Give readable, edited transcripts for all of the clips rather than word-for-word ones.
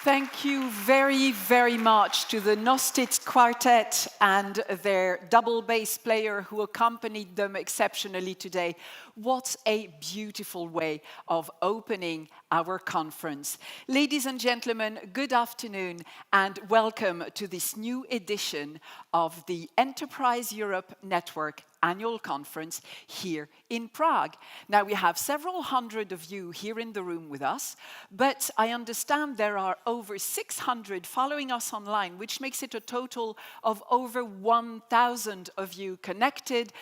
Thank you very, very much to the Nostit Quartet and their double bass player who accompanied them exceptionally today. What a beautiful way of opening our conference. Ladies and gentlemen, good afternoon and welcome to this new edition of the Enterprise Europe Network annual conference here in Prague. Now, we have several hundred of you here in the room with us, but I understand there are over 600 following us online, which makes it a total of over 1,000 of you connected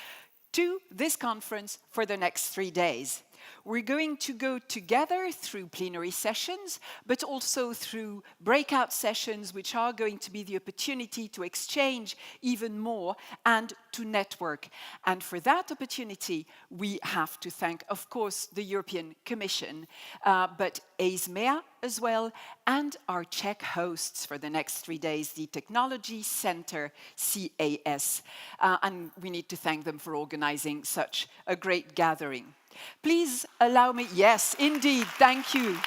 to this conference for the next 3 days. We're going to go together through plenary sessions, but also through breakout sessions, which are going to be the opportunity to exchange even more and to network. And for that opportunity, we have to thank, of course, the European Commission, but ESMEA as well, and our Czech hosts for the next 3 days, the Technology Center CAS. And we need to thank them for organizing such a great gathering. Please allow me, yes, indeed, thank you.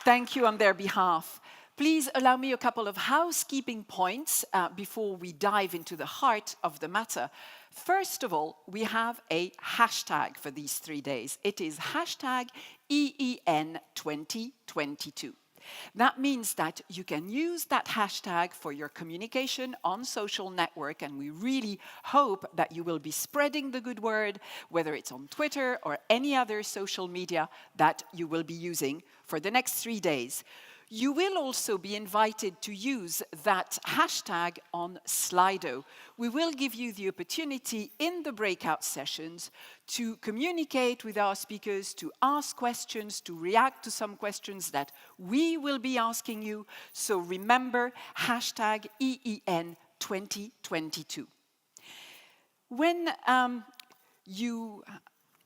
Thank you on their behalf. Please allow me a couple of housekeeping points before we dive into the heart of the matter. First of all, we have a hashtag for these 3 days. It is hashtag EEN 2022. That means that you can use that hashtag for your communication on social network, and we really hope that you will be spreading the good word, whether it's on Twitter or any other social media that you will be using for the next 3 days. You will also be invited to use that hashtag on Slido. We will give you the opportunity in the breakout sessions to communicate with our speakers, to ask questions, to react to some questions that we will be asking you. So remember, hashtag EEN 2022. When you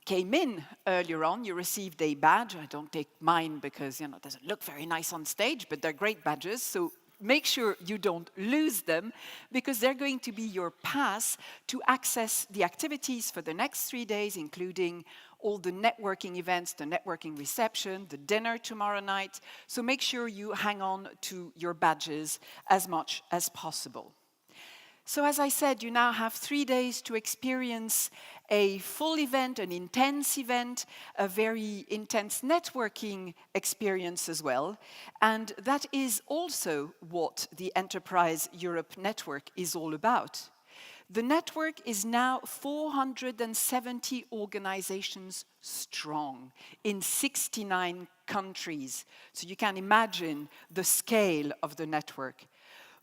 came in earlier on, you received a badge. I don't take mine because, it doesn't look very nice on stage, but they're great badges. So make sure you don't lose them, because they're going to be your pass to access the activities for the next 3 days, including all the networking events, the networking reception, the dinner tomorrow night. So make sure you hang on to your badges as much as possible. So as I said, you now have 3 days to experience a full event, an intense event, a very intense networking experience as well. And that is also what the Enterprise Europe Network is all about. The network is now 470 organizations strong in 69 countries. So you can imagine the scale of the network.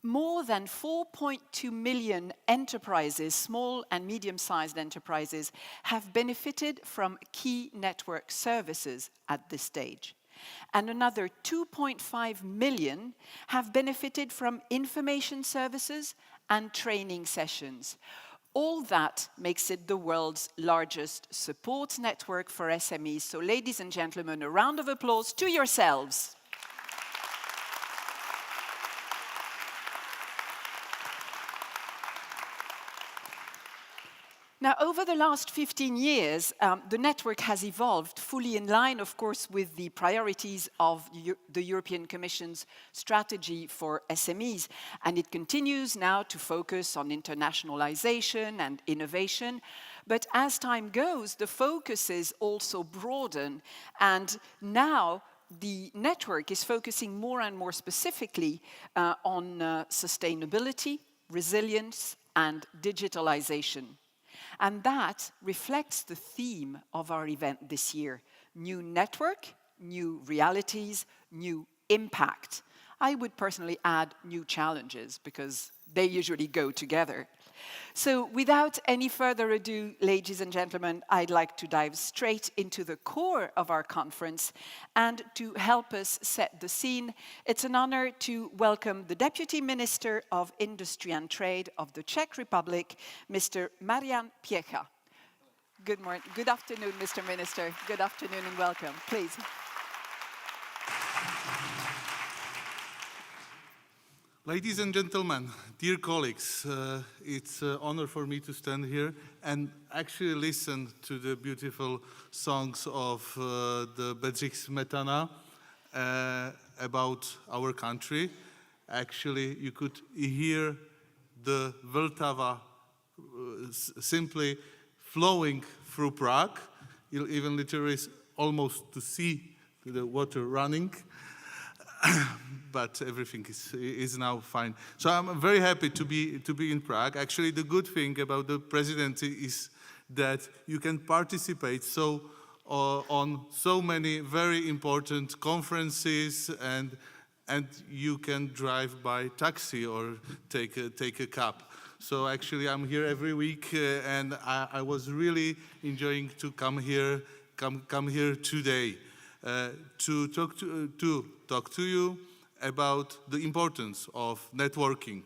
More than 4.2 million enterprises, small and medium-sized enterprises, have benefited from key network services at this stage. And another 2.5 million have benefited from information services and training sessions. All that makes it the world's largest support network for SMEs. So ladies and gentlemen, a round of applause to yourselves. Now, over the last 15 years, the network has evolved fully in line, of course, with the priorities of the European Commission's strategy for SMEs. And it continues now to focus on internationalization and innovation. But as time goes, the focuses also broaden. And now the network is focusing more and more specifically on sustainability, resilience, and digitalization. And that reflects the theme of our event this year: new network, new realities, new impact. I would personally add new challenges, because they usually go together. So without any further ado, ladies and gentlemen, I'd like to dive straight into the core of our conference. And to help us set the scene, it's an honor to welcome the Deputy Minister of Industry and Trade of the Czech Republic, Mr. Marian Piecha. Good morning. Good afternoon, Mr. Minister. Good afternoon and welcome. Please. Ladies and gentlemen, dear colleagues, it's an honor for me to stand here and actually listen to the beautiful songs of the Bedřich Smetana about our country. Actually, you could hear the Vltava simply flowing through Prague. You'll even literally almost to see the water running. But everything is now fine. So I'm very happy to be in Prague. Actually, the good thing about the presidency is that you can participate on so many very important conferences, and you can drive by taxi or take a cab. So actually, I'm here every week, and I was really enjoying to come here today to talk to you about the importance of networking.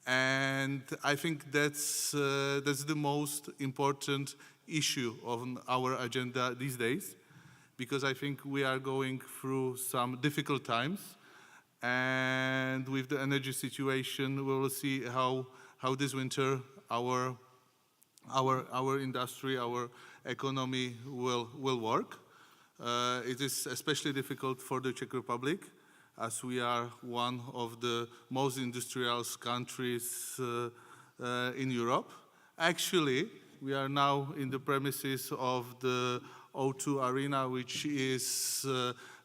And I think that's the most important issue on our agenda these days, because I think we are going through some difficult times, and with the energy situation, we will see how this winter our industry, our economy will work. It is especially difficult for the Czech Republic, as we are one of the most industrial countries in Europe. Actually, we are now in the premises of the O2 Arena, which is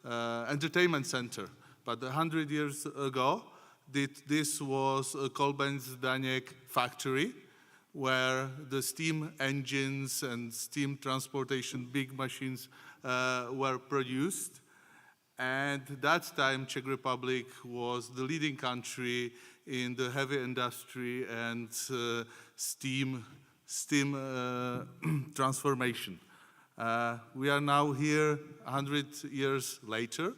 entertainment center. But 100 years ago, this was a Kolbenz-Daněk factory, where the steam engines and steam transportation big machines were produced. And that time, Czech Republic was the leading country in the heavy industry and steam transformation. We are now here 100 years later.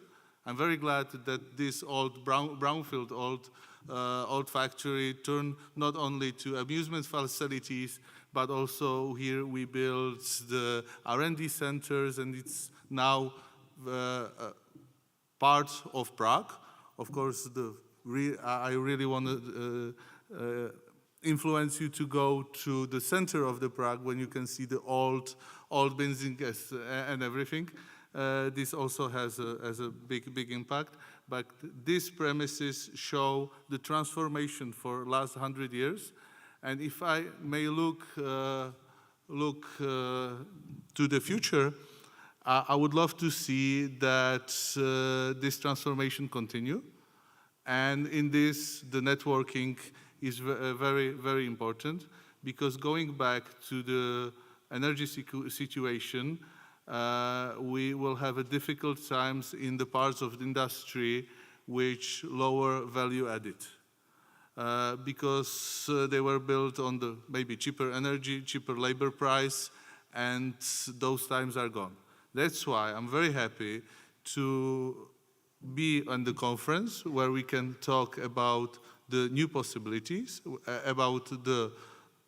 I'm very glad that this old brownfield, old factory turned not only to amusement facilities, but also here we built the R&D centers, and it's now part of Prague. Of course, I really want to influence you to go to the center of the Prague, when you can see the old buildings and everything. This also has a big impact. But these premises show the transformation for last 100 years. And if I may look to the future, I would love to see that this transformation continue. And in this, the networking is very important, because going back to the energy situation, we will have a difficult times in the parts of the industry which lower value added. Because they were built on the maybe cheaper energy, cheaper labor price, and those times are gone. That's why I'm very happy to be on the conference where we can talk about the new possibilities, about the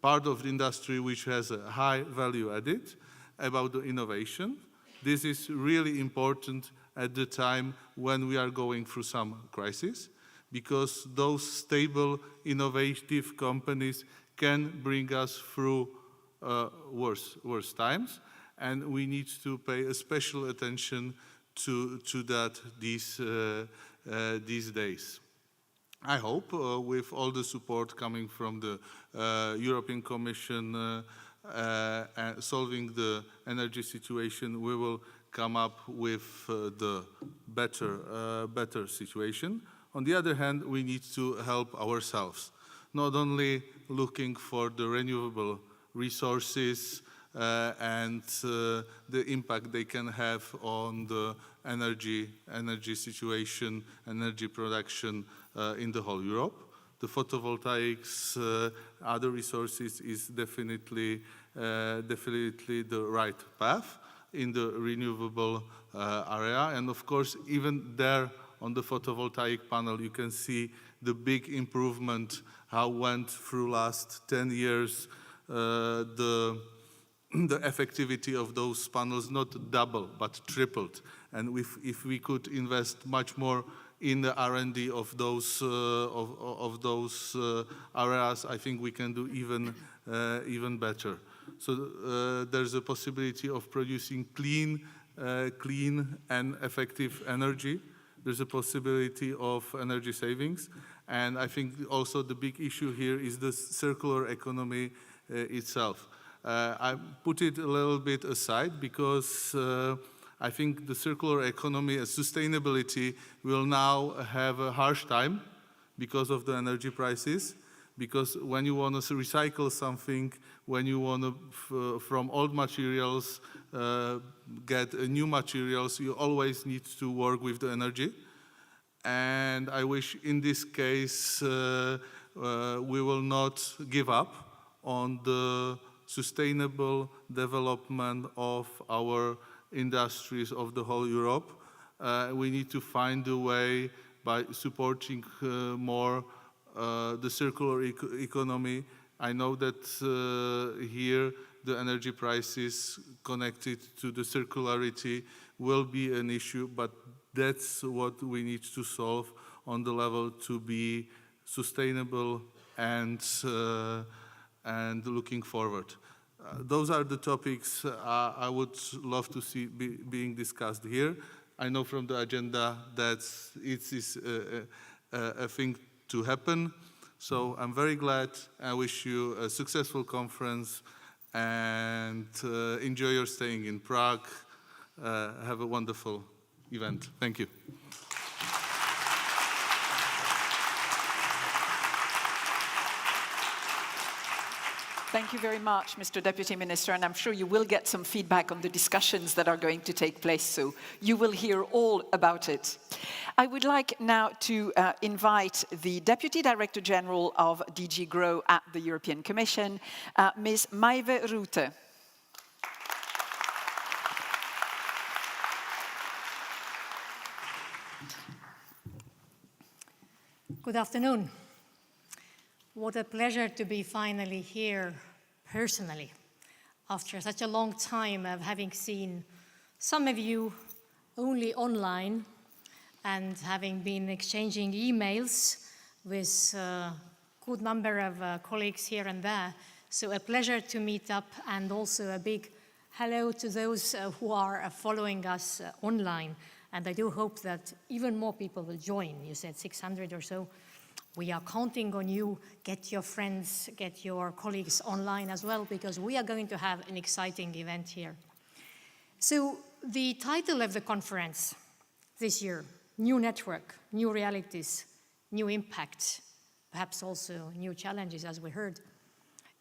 part of the industry which has a high value added, about the innovation. This is really important at the time when we are going through some crisis, because those stable, innovative companies can bring us through worse times. And we need to pay a special attention to that these days. I hope with all the support coming from the European Commission solving the energy situation, we will come up with the better situation. On the other hand, we need to help ourselves, not only looking for the renewable resources and the impact they can have on the energy situation, energy production in the whole Europe. The photovoltaics, other resources is definitely the right path in the renewable area. And of course, even there on the photovoltaic panel, you can see the big improvement, how went through last 10 years, the effectivity of those panels not double, but tripled. And if we could invest much more in the R&D of those areas, I think we can do even better. So there's a possibility of producing clean and effective energy. There's a possibility of energy savings. And I think also the big issue here is the circular economy itself. I put it a little bit aside because I think the circular economy and sustainability will now have a harsh time because of the energy prices. Because when you want to recycle something, when you want to, from old materials, get new materials, you always need to work with the energy. And I wish in this case we will not give up on the sustainable development of our industries of the whole Europe. We need to find a way by supporting more the circular economy. I know that here the energy prices connected to the circularity will be an issue, but that's what we need to solve on the level to be sustainable and looking forward. Those are the topics I would love to see being discussed here. I know from the agenda that it is a thing to happen. So I'm very glad. I wish you a successful conference and enjoy your staying in Prague. Have a wonderful event. Thank you. Thank you very much, Mr. Deputy Minister, and I'm sure you will get some feedback on the discussions that are going to take place, so you will hear all about it. I would like now to invite the Deputy Director General of DG GROW at the European Commission, Ms. Maeve Rute. Good afternoon. What a pleasure to be finally here personally after such a long time of having seen some of you only online and having been exchanging emails with a good number of colleagues here and there. So a pleasure to meet up, and also a big hello to those who are following us online. And I do hope that even more people will join. You said 600 or so. We are counting on you. Get your friends, get your colleagues online as well, because we are going to have an exciting event here. So the title of the conference this year, New Network, New Realities, New Impact, perhaps also new challenges, as we heard,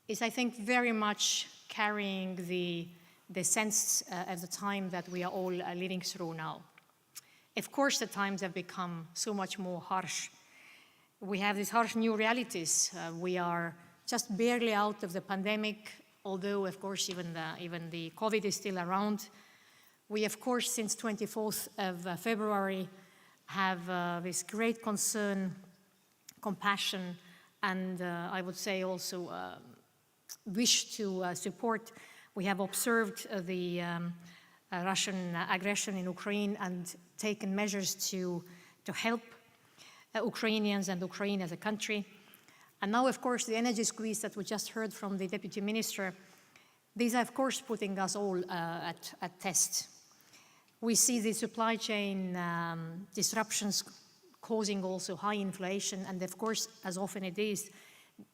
is, I think, very much carrying the sense of the time that we are all living through now. Of course, the times have become so much more harsh. We have these harsh new realities. We are just barely out of the pandemic, although, of course, even the COVID is still around. We, of course, since 24th of February, have this great concern, compassion, and I would say also wish to support. We have observed the Russian aggression in Ukraine and taken measures to help Ukrainians and Ukraine as a country. And now, of course, the energy squeeze that we just heard from the Deputy Minister, these are, of course, putting us all at test. We see the supply chain disruptions causing also high inflation, and of course, as often it is,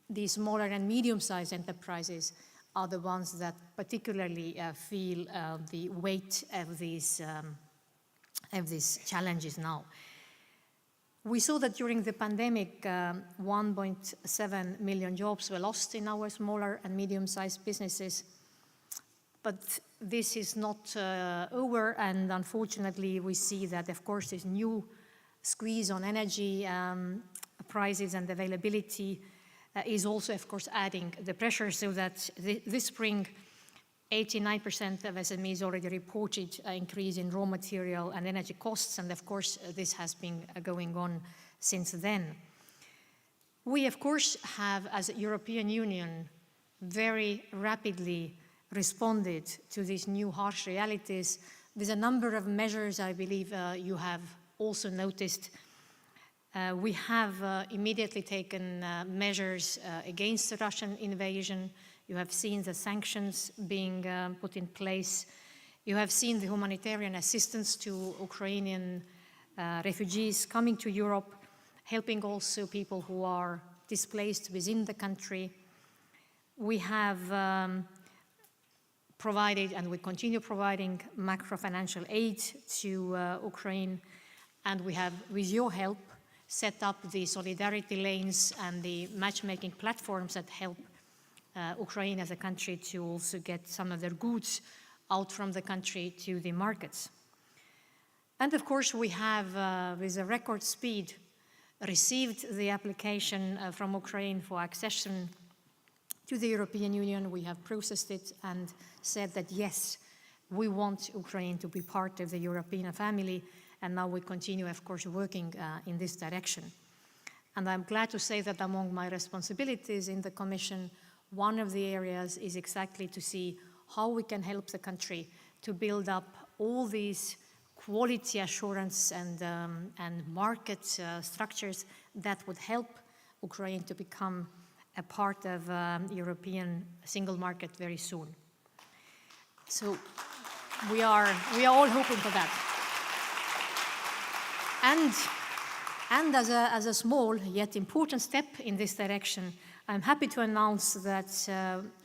the smaller and medium-sized enterprises are the ones that particularly feel the weight of these challenges now. We saw that during the pandemic, 1.7 million jobs were lost in our smaller and medium-sized businesses. But this is not over, and unfortunately we see that, of course, this new squeeze on energy prices and availability is also, of course, adding the pressure, so that this spring 89% of SMEs already reported an increase in raw material and energy costs, and of course this has been going on since then. We, of course, have, as a European Union, very rapidly responded to these new harsh realities with a number of measures I believe you have also noticed. We have immediately taken measures against the Russian invasion. You have seen the sanctions being put in place. You have seen the humanitarian assistance to Ukrainian refugees coming to Europe, helping also people who are displaced within the country. We have provided, and we continue providing, macro-financial aid to Ukraine, and we have, with your help, set up the solidarity lanes and the matchmaking platforms that help Ukraine as a country to also get some of their goods out from the country to the markets. And of course, we have, with a record speed, received the application from Ukraine for accession to the European Union. We have processed it and said that, yes, we want Ukraine to be part of the European family, and now we continue, of course, working in this direction. And I'm glad to say that among my responsibilities in the Commission, one of the areas is exactly to see how we can help the country to build up all these quality assurance and market structures that would help Ukraine to become a part of European single market very soon. So we are all hoping for that. And as a small yet important step in this direction, I'm happy to announce that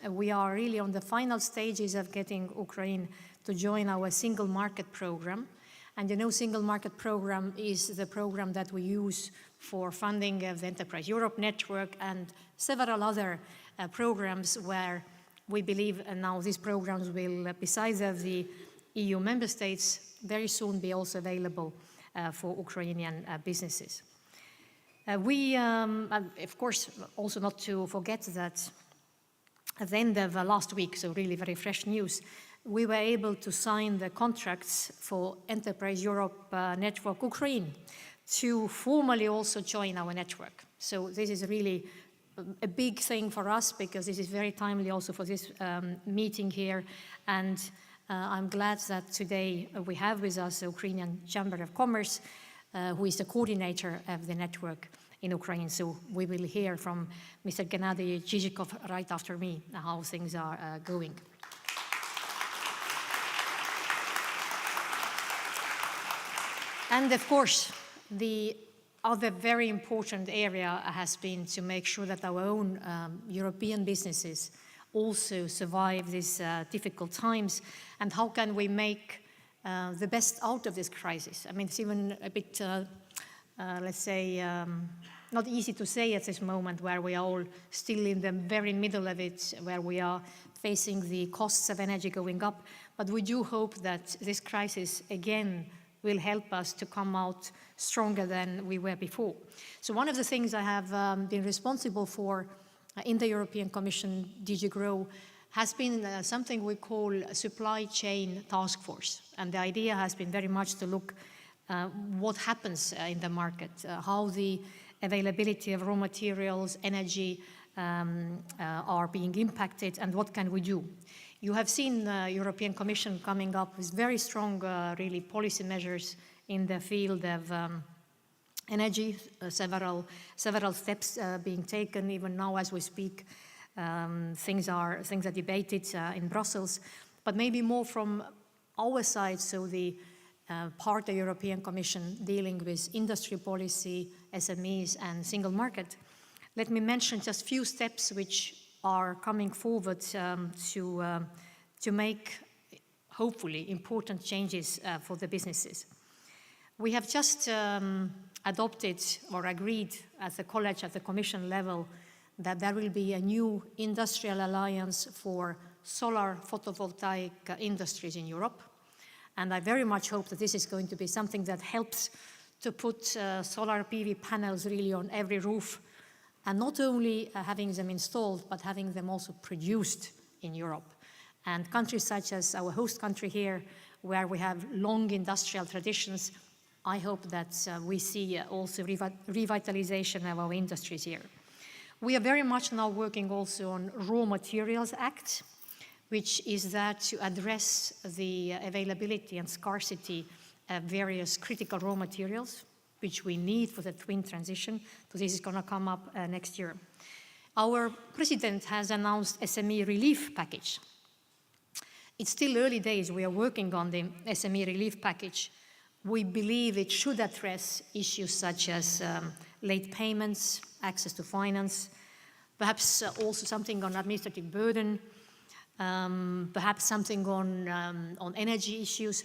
we are really on the final stages of getting Ukraine to join our single market program. And you know, single market program is the program that we use for funding of the Enterprise Europe network and several other programs where we believe now these programs will, besides of the EU member states, very soon be also available for Ukrainian businesses. Of course, also not to forget that at the end of last week, so really very fresh news, we were able to sign the contracts for Enterprise Europe Network Ukraine to formally also join our network. So this is really a big thing for us because this is very timely also for this meeting here. And I'm glad that today we have with us the Ukrainian Chamber of Commerce, who is the coordinator of the network in Ukraine. So we will hear from Mr. Gennady Zhizhikov right after me how things are going. And of course, the other very important area has been to make sure that our own European businesses also survive these difficult times, and how can we make the best out of this crisis. I mean, it's even a bit, let's say, not easy to say at this moment where we are all still in the very middle of it, where we are facing the costs of energy going up. But we do hope that this crisis, again, will help us to come out stronger than we were before. So one of the things I have been responsible for in the European Commission, DG GROW, has been something we call a supply chain task force. And the idea has been very much to look what happens in the market, how the availability of raw materials, energy are being impacted, and what can we do. You have seen the European Commission coming up with very strong, really, policy measures in the field of energy, several steps being taken. Even now, as we speak, things are debated in Brussels. But maybe more from our side, so the part of the European Commission dealing with industry policy, SMEs, and single market. Let me mention just a few steps which are coming forward to make, hopefully, important changes for the businesses. We have just adopted or agreed at the college, at the Commission level, that there will be a new industrial alliance for solar photovoltaic industries in Europe. And I very much hope that this is going to be something that helps to put solar PV panels really on every roof, and not only having them installed, but having them also produced in Europe. And countries such as our host country here, where we have long industrial traditions, I hope that we see also revitalization of our industries here. We are very much now working also on Raw Materials Act, which is there to address the availability and scarcity of various critical raw materials. which we need for the twin transition. So this is going to come up next year. Our president has announced SME relief package. It's still early days. We are working on the SME relief package. We believe it should address issues such as late payments, access to finance, perhaps also something on administrative burden, perhaps something on energy issues.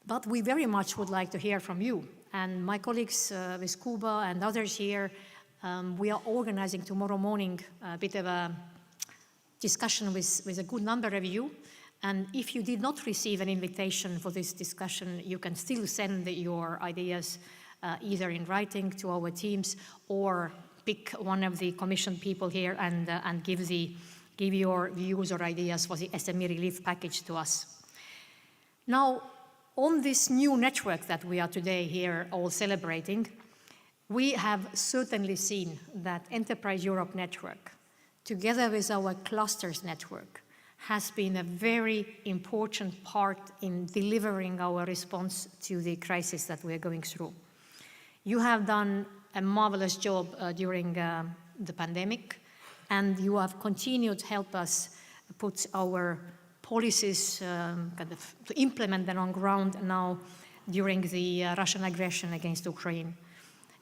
But we very much would like to hear from you. And my colleagues with Cuba and others here, we are organizing tomorrow morning a bit of a discussion with a good number of you. And if you did not receive an invitation for this discussion, you can still send your ideas either in writing to our teams or pick one of the commission people here and give your views or ideas for the SME relief package to us. Now, on this new network that we are today here all celebrating, we have certainly seen that Enterprise Europe network, together with our clusters network, has been a very important part in delivering our response to the crisis that we are going through. You have done a marvelous job during the pandemic, and you have continued to help us put our policies, to implement them on ground now during the Russian aggression against Ukraine.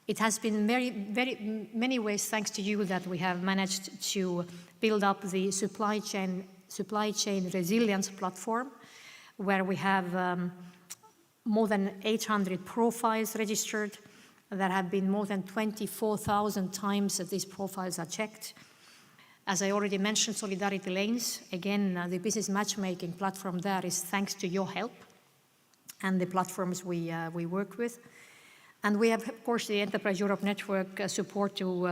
It has been very many ways thanks to you that we have managed to build up the supply chain resilience platform, where we have more than 800 profiles registered. There have been more than 24,000 times that these profiles are checked. As I already mentioned, Solidarity Lanes, again, the business matchmaking platform there is thanks to your help and the platforms we work with. And we have, of course, the Enterprise Europe Network support to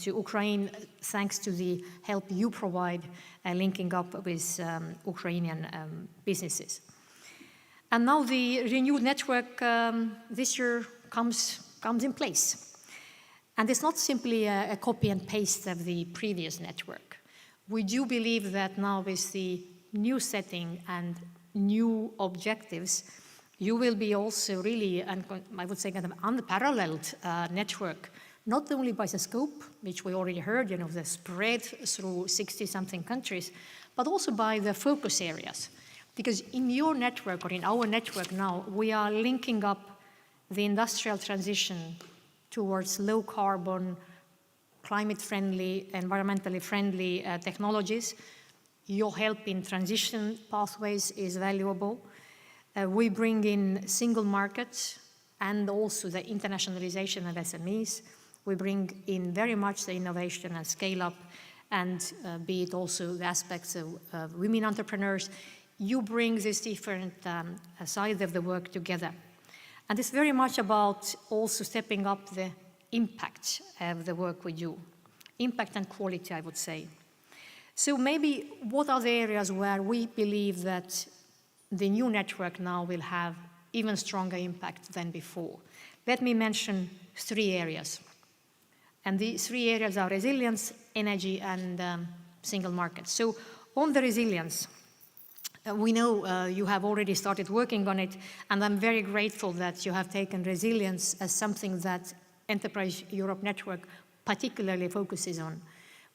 Ukraine, thanks to the help you provide linking up with Ukrainian businesses. And now the renewed network this year comes in place. And it's not simply a copy and paste of the previous network. We do believe that now with the new setting and new objectives, you will be also really, I would say, kind of unparalleled network, not only by the scope, which we already heard, the spread through 60-something countries, but also by the focus areas. Because in your network, or in our network now, we are linking up the industrial transition towards low-carbon, climate-friendly, environmentally friendly technologies. Your help in transition pathways is valuable. We bring in single markets and also the internationalization of SMEs. We bring in very much the innovation and scale-up, and be it also the aspects of women entrepreneurs. You bring these different sides of the work together. And it's very much about also stepping up the impact of the work we do. Impact and quality, I would say. So maybe what are the areas where we believe that the new network now will have even stronger impact than before? Let me mention 3 areas. And the 3 areas are resilience, energy, and single market. So on the resilience, we know you have already started working on it, and I'm very grateful that you have taken resilience as something that Enterprise Europe Network particularly focuses on.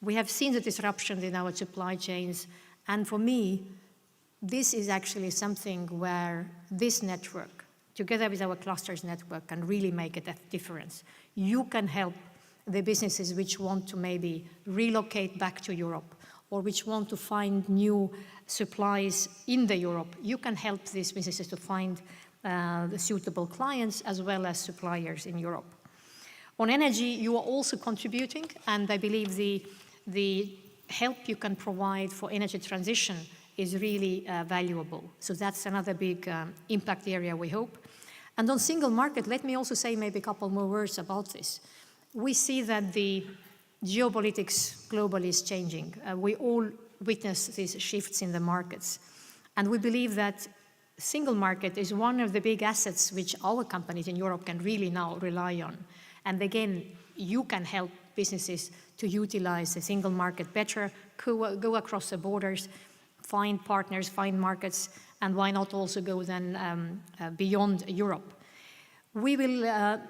We have seen the disruptions in our supply chains, and for me, this is actually something where this network, together with our clusters network, can really make a difference. You can help the businesses which want to maybe relocate back to Europe, or which want to find new supplies in the Europe. You can help these businesses to find the suitable clients as well as suppliers in Europe. On energy, you are also contributing, and I believe the help you can provide for energy transition is really valuable. So that's another big impact area, we hope. And on single market, let me also say maybe a couple more words about this. We see that the geopolitics globally is changing. We all witness these shifts in the markets. And we believe that single market is one of the big assets which our companies in Europe can really now rely on. And again, you can help businesses to utilize the single market better, go across the borders, find partners, find markets, and why not also go then beyond Europe. We will,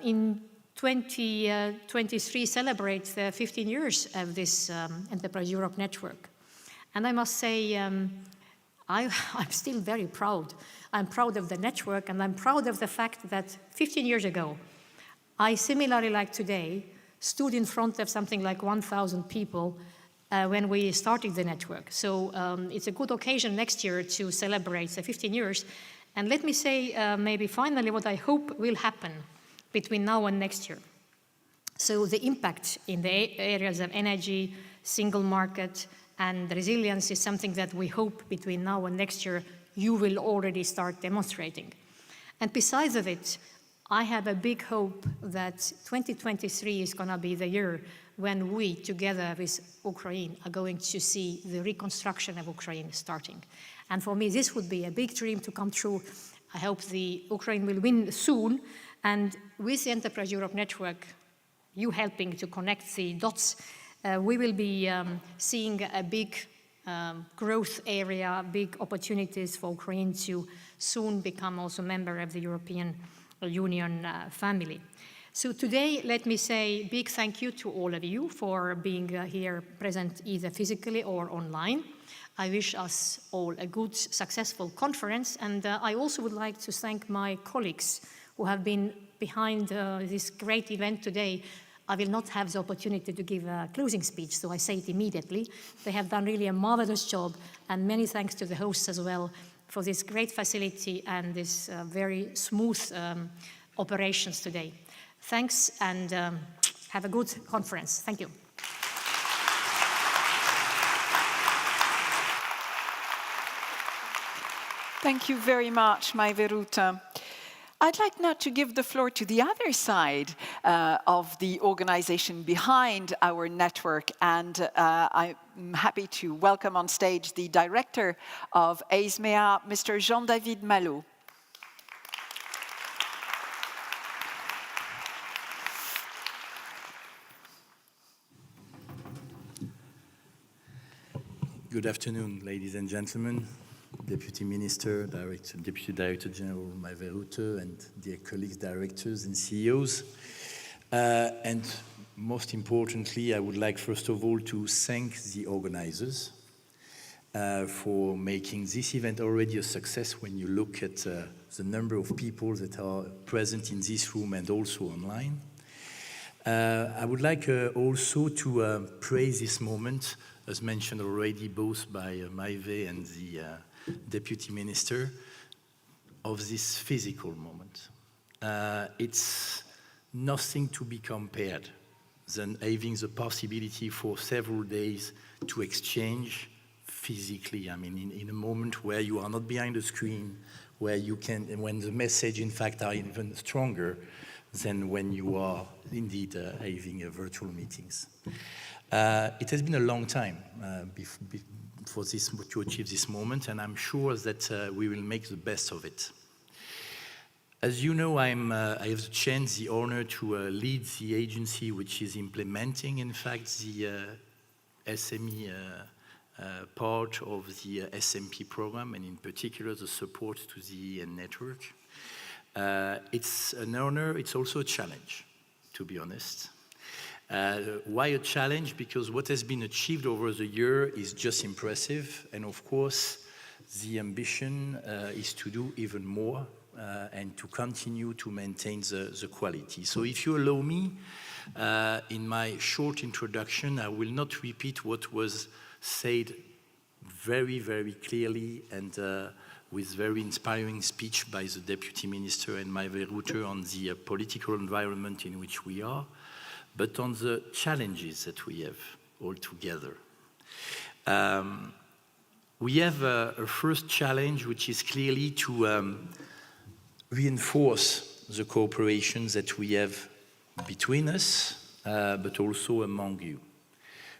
in 2023, celebrate the 15 years of this Enterprise Europe network. And I must say, I'm still very proud. I'm proud of the network, and I'm proud of the fact that 15 years ago, I, similarly like today, stood in front of something like 1,000 people when we started the network. So it's a good occasion next year to celebrate the 15 years. And let me say maybe finally what I hope will happen between now and next year. So the impact in the areas of energy, single market, and resilience is something that we hope between now and next year you will already start demonstrating. And besides of it, I have a big hope that 2023 is going to be the year when we, together with Ukraine, are going to see the reconstruction of Ukraine starting. And for me, this would be a big dream to come true. I hope the Ukraine will win soon. And with the Enterprise Europe network, you helping to connect the dots, we will be seeing a big growth area, big opportunities for Ukraine to soon become also a member of the European Union family. So today, let me say big thank you to all of you for being here present either physically or online. I wish us all a good, successful conference, and I also would like to thank my colleagues who have been behind this great event today. I will not have the opportunity to give a closing speech, so I say it immediately. They have done really a marvelous job, and many thanks to the hosts as well for this great facility and this very smooth operations today. Thanks, and have a good conference. Thank you. Thank you very much, Maiveruta. I'd like now to give the floor to the other side of the organization behind our network, and I'm happy to welcome on stage the director of EISMEA, Mr. Jean-David Malo. Good afternoon, ladies and gentlemen, Deputy Minister, Deputy Director General Maiveruta, and dear colleagues, directors and CEOs. And most importantly, I would like first of all to thank the organizers for making this event already a success when you look at the number of people that are present in this room and also online. I would like also to praise this moment, as mentioned already both by Maive and the Deputy Minister, of this physical moment. It's nothing to be compared than having the possibility for several days to exchange physically. I mean, in a moment where you are not behind a screen, where you can, and when the message in fact are even stronger than when you are indeed having virtual meetings. It has been a long time for this, to achieve this moment, and I'm sure that we will make the best of it. As you know, I have the chance, the honor to lead the agency which is implementing, in fact, the SME part of the SMP program, and in particular the support to the EEN network. It's an honor, it's also a challenge, to be honest. Why a challenge? Because what has been achieved over the year is just impressive, and of course the ambition is to do even more and to continue to maintain the quality. So if you allow me, in my short introduction, I will not repeat what was said very, very clearly and with very inspiring speech by the Deputy Minister and Maiveruta on the political environment in which we are, but on the challenges that we have all together. We have a first challenge, which is clearly to reinforce the cooperation that we have between us, but also among you.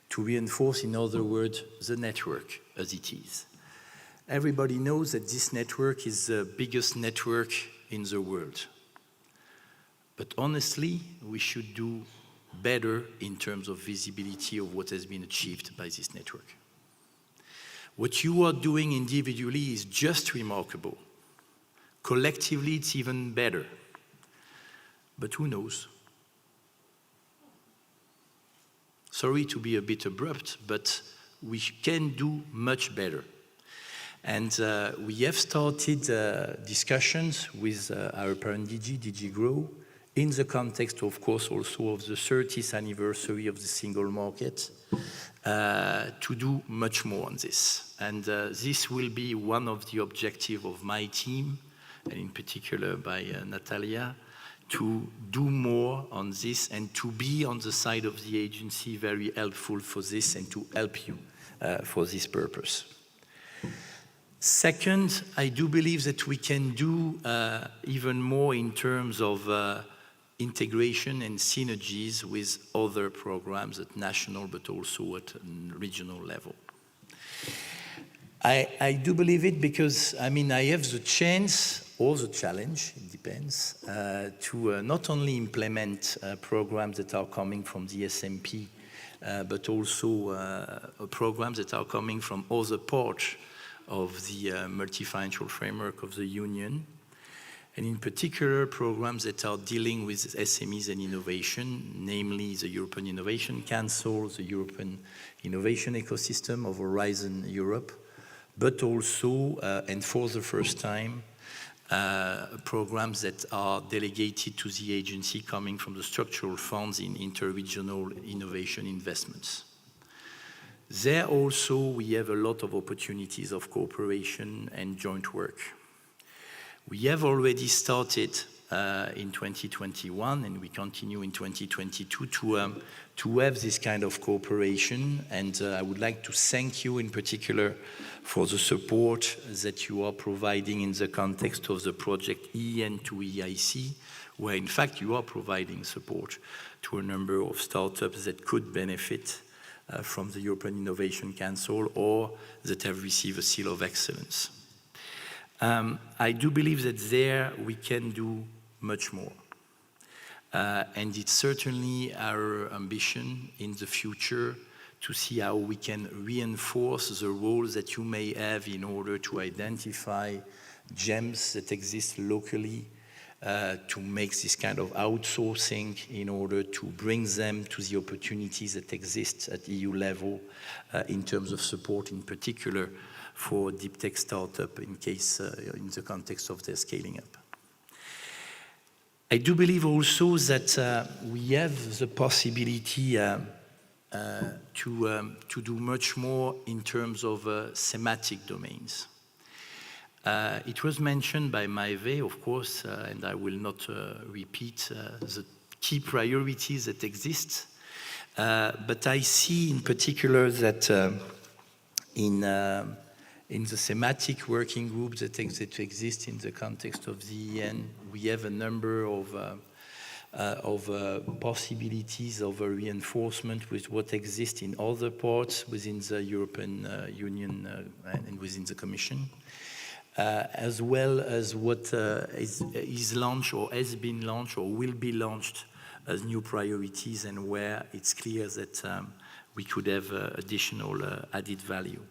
To reinforce, in other words, the network as it is. Everybody knows that this network is the biggest network in the world. But honestly, we should do better in terms of visibility of what has been achieved by this network. What you are doing individually is just remarkable. Collectively, it's even better. but who knows? Sorry to be a bit abrupt, but we can do much better. And we have started discussions with our parent DG Grow, in the context, of course, also of the 30th anniversary of the single market, to do much more on this. And this will be one of the objectives of my team, and in particular by Natalia, to do more on this and to be on the side of the agency very helpful for this and to help you for this purpose. Second, I do believe that we can do even more in terms of integration and synergies with other programs at national but also at regional level. I do believe it because, I mean, I have the chance or the challenge, it depends, to not only implement programs that are coming from the SMP, but also programs that are coming from other parts of the multi-financial framework of the Union, and in particular programs that are dealing with SMEs and innovation, namely the European Innovation Council, the European Innovation Ecosystem of Horizon Europe, but also, and for the first time, programs that are delegated to the agency coming from the structural funds in interregional innovation investments. There also we have a lot of opportunities of cooperation and joint work. We have already started in 2021 and we continue in 2022 to have this kind of cooperation, and I would like to thank you in particular for the support that you are providing in the context of the project EEN to EIC, where in fact you are providing support to a number of startups that could benefit from the European Innovation Council or that have received a seal of excellence. I do believe that there we can do much more. And it's certainly our ambition in the future to see how we can reinforce the roles that you may have in order to identify gems that exist locally, to make this kind of outsourcing in order to bring them to the opportunities that exist at EU level in terms of support, in particular for deep tech startup in case in the context of their scaling up. I do believe also that we have the possibility to do much more in terms of thematic domains. It was mentioned by Maeve, of course, and I will not repeat the key priorities that exist, but I see in particular that in the thematic working groups that exist in the context of the EEN, we have a number of possibilities of a reinforcement with what exists in other parts within the European Union and within the Commission. As well as what is launched or has been launched or will be launched as new priorities, and where it's clear that we could have additional added value.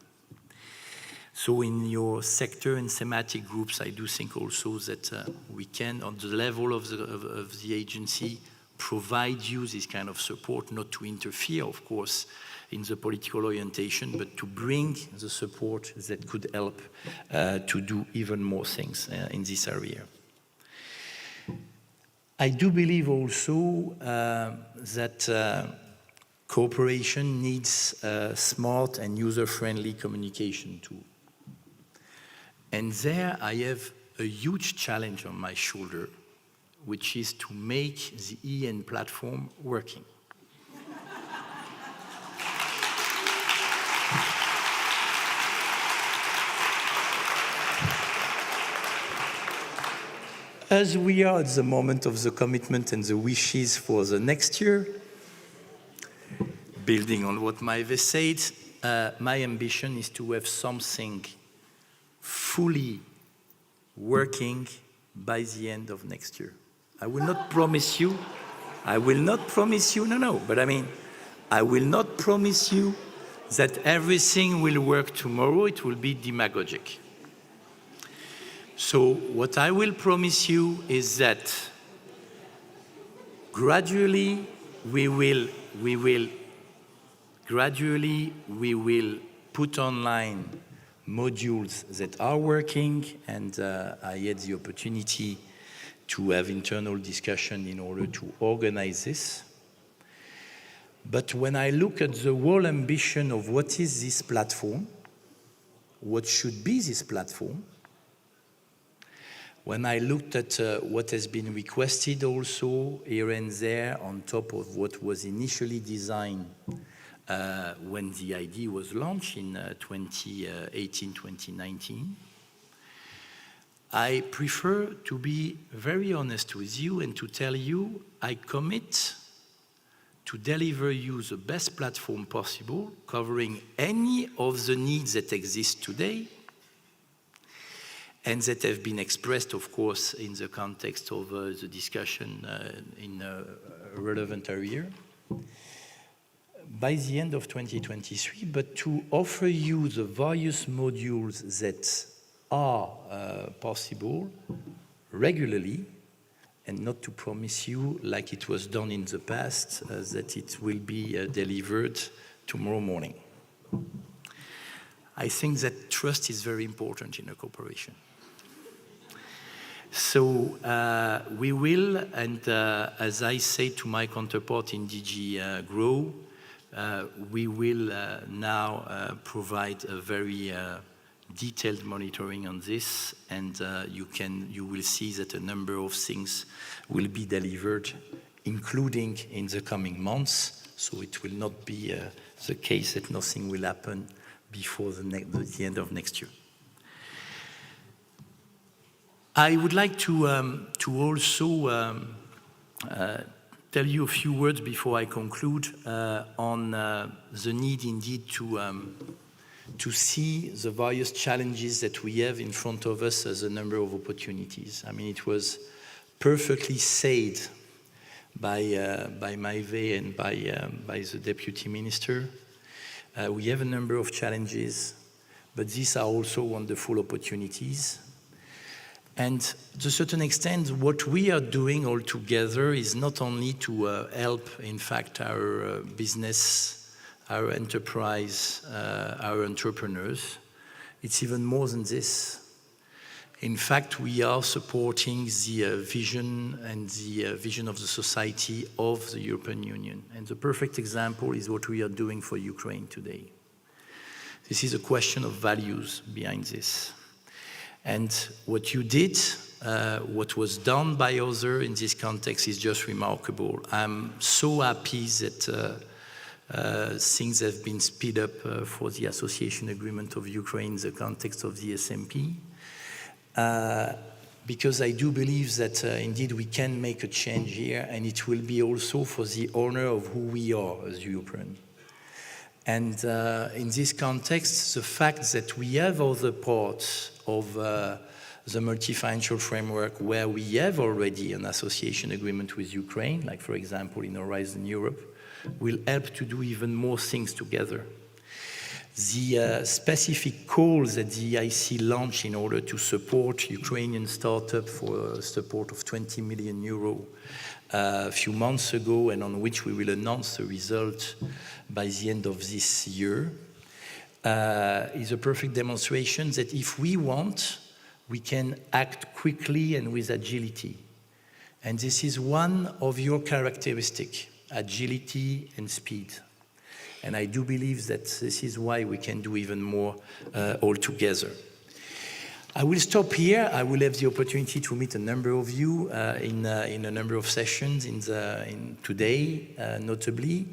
So in your sector and thematic groups, I do think also that we can, on the level of the agency, provide you this kind of support, not to interfere, of course, in the political orientation, but to bring the support that could help to do even more things in this area. I do believe also that cooperation needs a smart and user-friendly communication tool. And there I have a huge challenge on my shoulder, which is to make the EEN platform working. As we are at the moment of the commitment and the wishes for the next year, building on what Maeve said, my ambition is to have something fully working by the end of next year. I will not promise you, but I mean, I will not promise you that everything will work tomorrow. It will be demagogic. So what I will promise you is that Gradually, we will put online modules that are working, and I had the opportunity to have internal discussion in order to organize this. But when I look at the whole ambition of what is this platform, what should be this platform, when I looked at what has been requested also here and there on top of what was initially designed when the idea was launched in 2018, 2019, I prefer to be very honest with you and to tell you I commit to deliver you the best platform possible, covering any of the needs that exist today and that have been expressed, of course, in the context of the discussion in a relevant area, by the end of 2023, but to offer you the various modules that are possible regularly, and not to promise you, like it was done in the past, that it will be delivered tomorrow morning. I think that trust is very important in a cooperation. So we will, and as I say to my counterpart in DG Grow, we will now provide a very detailed monitoring on this, and you will see that a number of things will be delivered, including in the coming months. So it will not be the case that nothing will happen before the end of next year. I would like to also tell you a few words before I conclude on the need indeed to see the various challenges that we have in front of us as a number of opportunities. I mean, it was perfectly said by Maïvé and by the Deputy Minister. We have a number of challenges, but these are also wonderful opportunities. And to a certain extent, what we are doing all together is not only to help, in fact, our business, our enterprise, our entrepreneurs. It's even more than this. In fact, we are supporting the vision and the vision of the society of the European Union. And the perfect example is what we are doing for Ukraine today. This is a question of values behind this. And what you did, what was done by others in this context is just remarkable. I'm so happy that things have been sped up for the association agreement of Ukraine in the context of the SMP. Because I do believe that indeed we can make a change here, and it will be also for the honor of who we are as European. And in this context, the fact that we have other parts of the multi-financial framework where we have already an association agreement with Ukraine, like for example in Horizon Europe, will help to do even more things together. The specific calls that the EIC launched in order to support Ukrainian startups for a support of 20 million euro a few months ago, and on which we will announce the result by the end of this year, is a perfect demonstration that if we want, we can act quickly and with agility. And this is one of your characteristics, agility and speed. And I do believe that this is why we can do even more all together. I will stop here. I will have the opportunity to meet a number of you in a number of sessions in today, notably.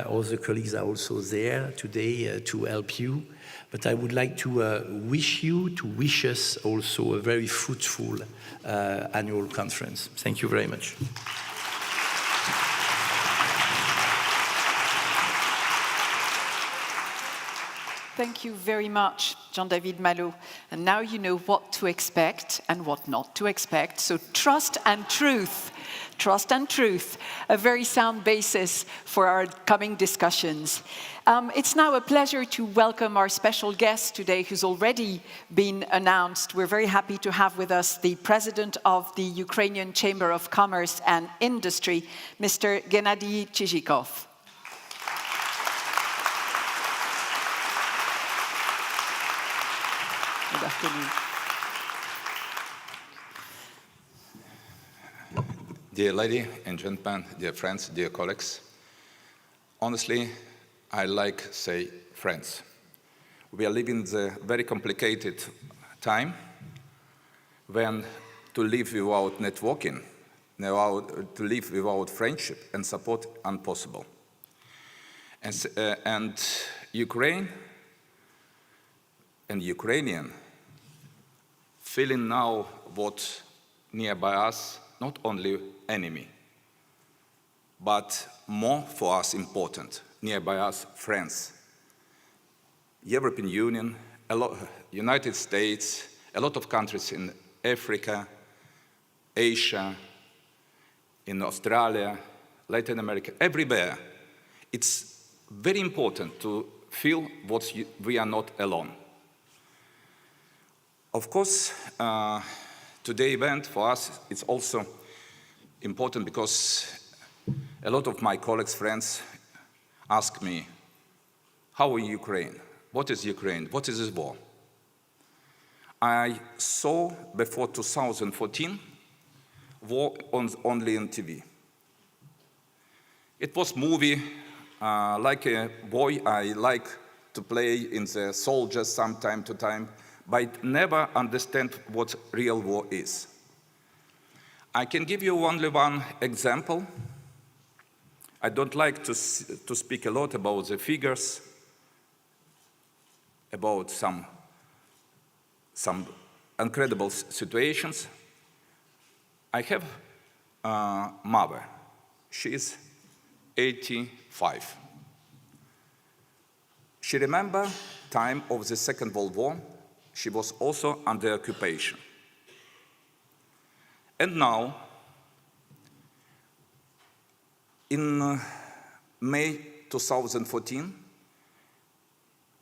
All the colleagues are also there today to help you. But I would like to wish us also a very fruitful annual conference. Thank you very much. Thank you very much, Jean-David Malo. And now you know what to expect and what not to expect. So trust and truth. Trust and truth, a very sound basis for our coming discussions. It's now a pleasure to welcome our special guest today, who's already been announced. We're very happy to have with us the president of the Ukrainian Chamber of Commerce and Industry, Mr. Gennady Chizhikov. Good afternoon. Dear lady and gentlemen, dear friends, dear colleagues, honestly, I like say friends. We are living the very complicated time when to live without networking, to live without friendship and support impossible. And Ukraine and Ukrainian feeling now what nearby us, not only enemy, but more for us important, nearby us friends. European Union, United States, a lot of countries in Africa, Asia, in Australia, Latin America, everywhere. It's very important to feel what we are not alone. Of course, today's event for us is also important because a lot of my colleagues, friends, ask me, how is Ukraine? What is Ukraine? What is this war? I saw before 2014 war only on TV. It was movie, like a boy, I like to play in the soldiers from time to time, but never understand what real war is. I can give you only one example. I don't like to speak a lot about the figures, about some incredible situations. I have a mother. She is 85. She remembers time of the Second World War. She was also under occupation. And now, in May 2014,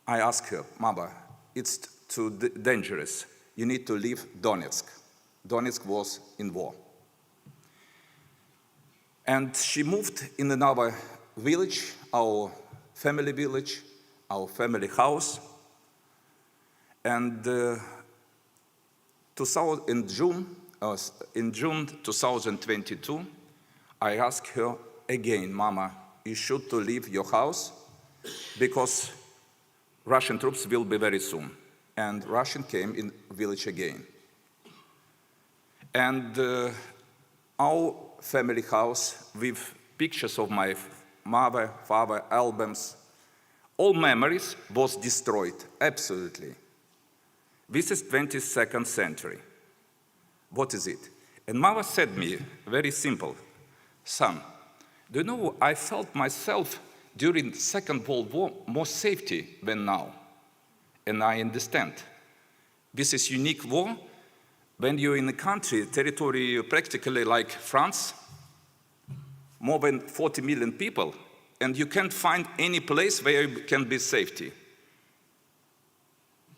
I asked her, Mama, it's too dangerous. You need to leave Donetsk. Donetsk was in war. And she moved in another village, our family village, our family house. And in June 2022, I asked her again, Mama, you should to leave your house because Russian troops will be very soon. And Russian came in village again. And our family house with pictures of my mother, father, albums, all memories was destroyed, absolutely. This is 22nd century. What is it? And Mama said me, very simple, son, do you know, I felt myself during the Second World War more safety than now. And I understand. This is unique war. When you're in a country, territory practically like France, more than 40 million people, and you can't find any place where you can be safety.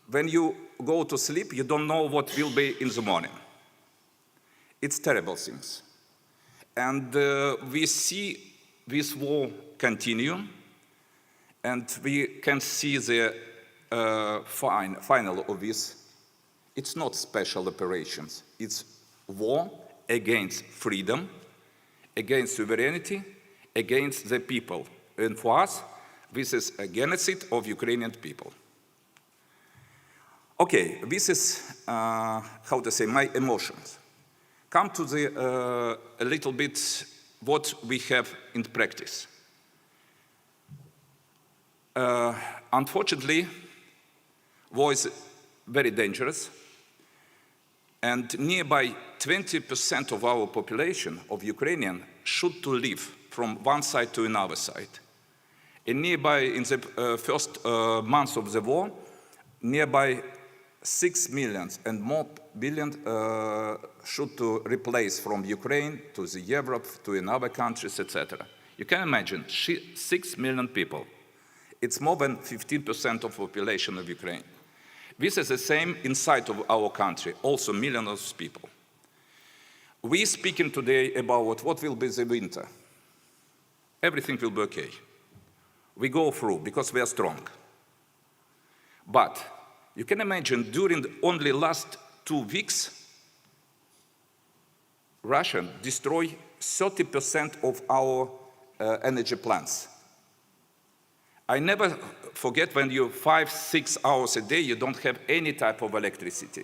When you go to sleep, you don't know what will be in the morning. It's terrible things. And we see this war continue, and we can see the final of this. It's not special operations. It's war against freedom, against sovereignty, against the people. And for us, this is a genocide of Ukrainian people. Okay, this is, how to say, my emotions. Come to the, a little bit what we have in practice. Unfortunately, war is very dangerous, and nearby 20% of our population, of Ukrainian, should to live from one side to another side. And nearby, in the first months of the war, nearby 6 million and more billion should to replace from Ukraine to the Europe, to in other countries, etc. You can imagine, 6 million people. It's more than 15% of population of Ukraine. This is the same inside of our country, also millions of people. We're speaking today about what will be the winter. Everything will be okay. We go through because we are strong. But you can imagine during the only last 2 weeks, Russia destroyed 30% of our energy plants. I never forget when you 5-6 hours a day, you don't have any type of electricity.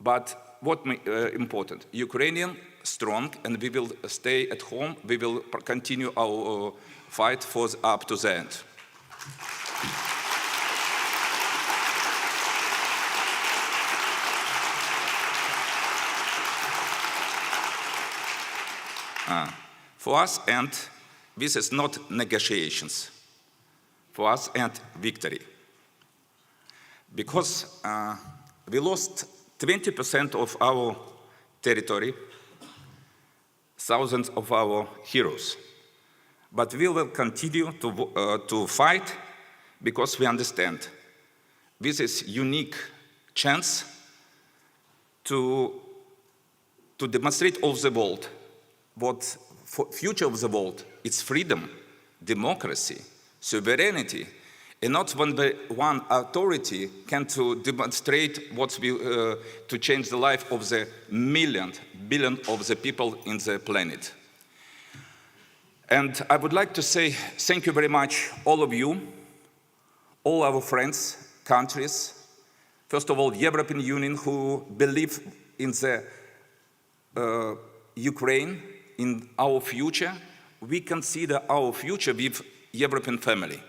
But what important, Ukrainian strong, and we will stay at home. We will continue our fight up to the end. For us, and this is not negotiations. For us, and victory. Because we lost 20% of our territory, thousands of our heroes. But we will continue to fight because we understand this is unique chance to demonstrate all the world what future of the world is freedom, democracy, sovereignty, and not when the one authority can to demonstrate what's to change the life of the billion of the people in the planet. And I would like to say thank you very much, all of you, all our friends, countries, first of all, the European Union, who believe in the Ukraine, in our future. We consider our future with European family.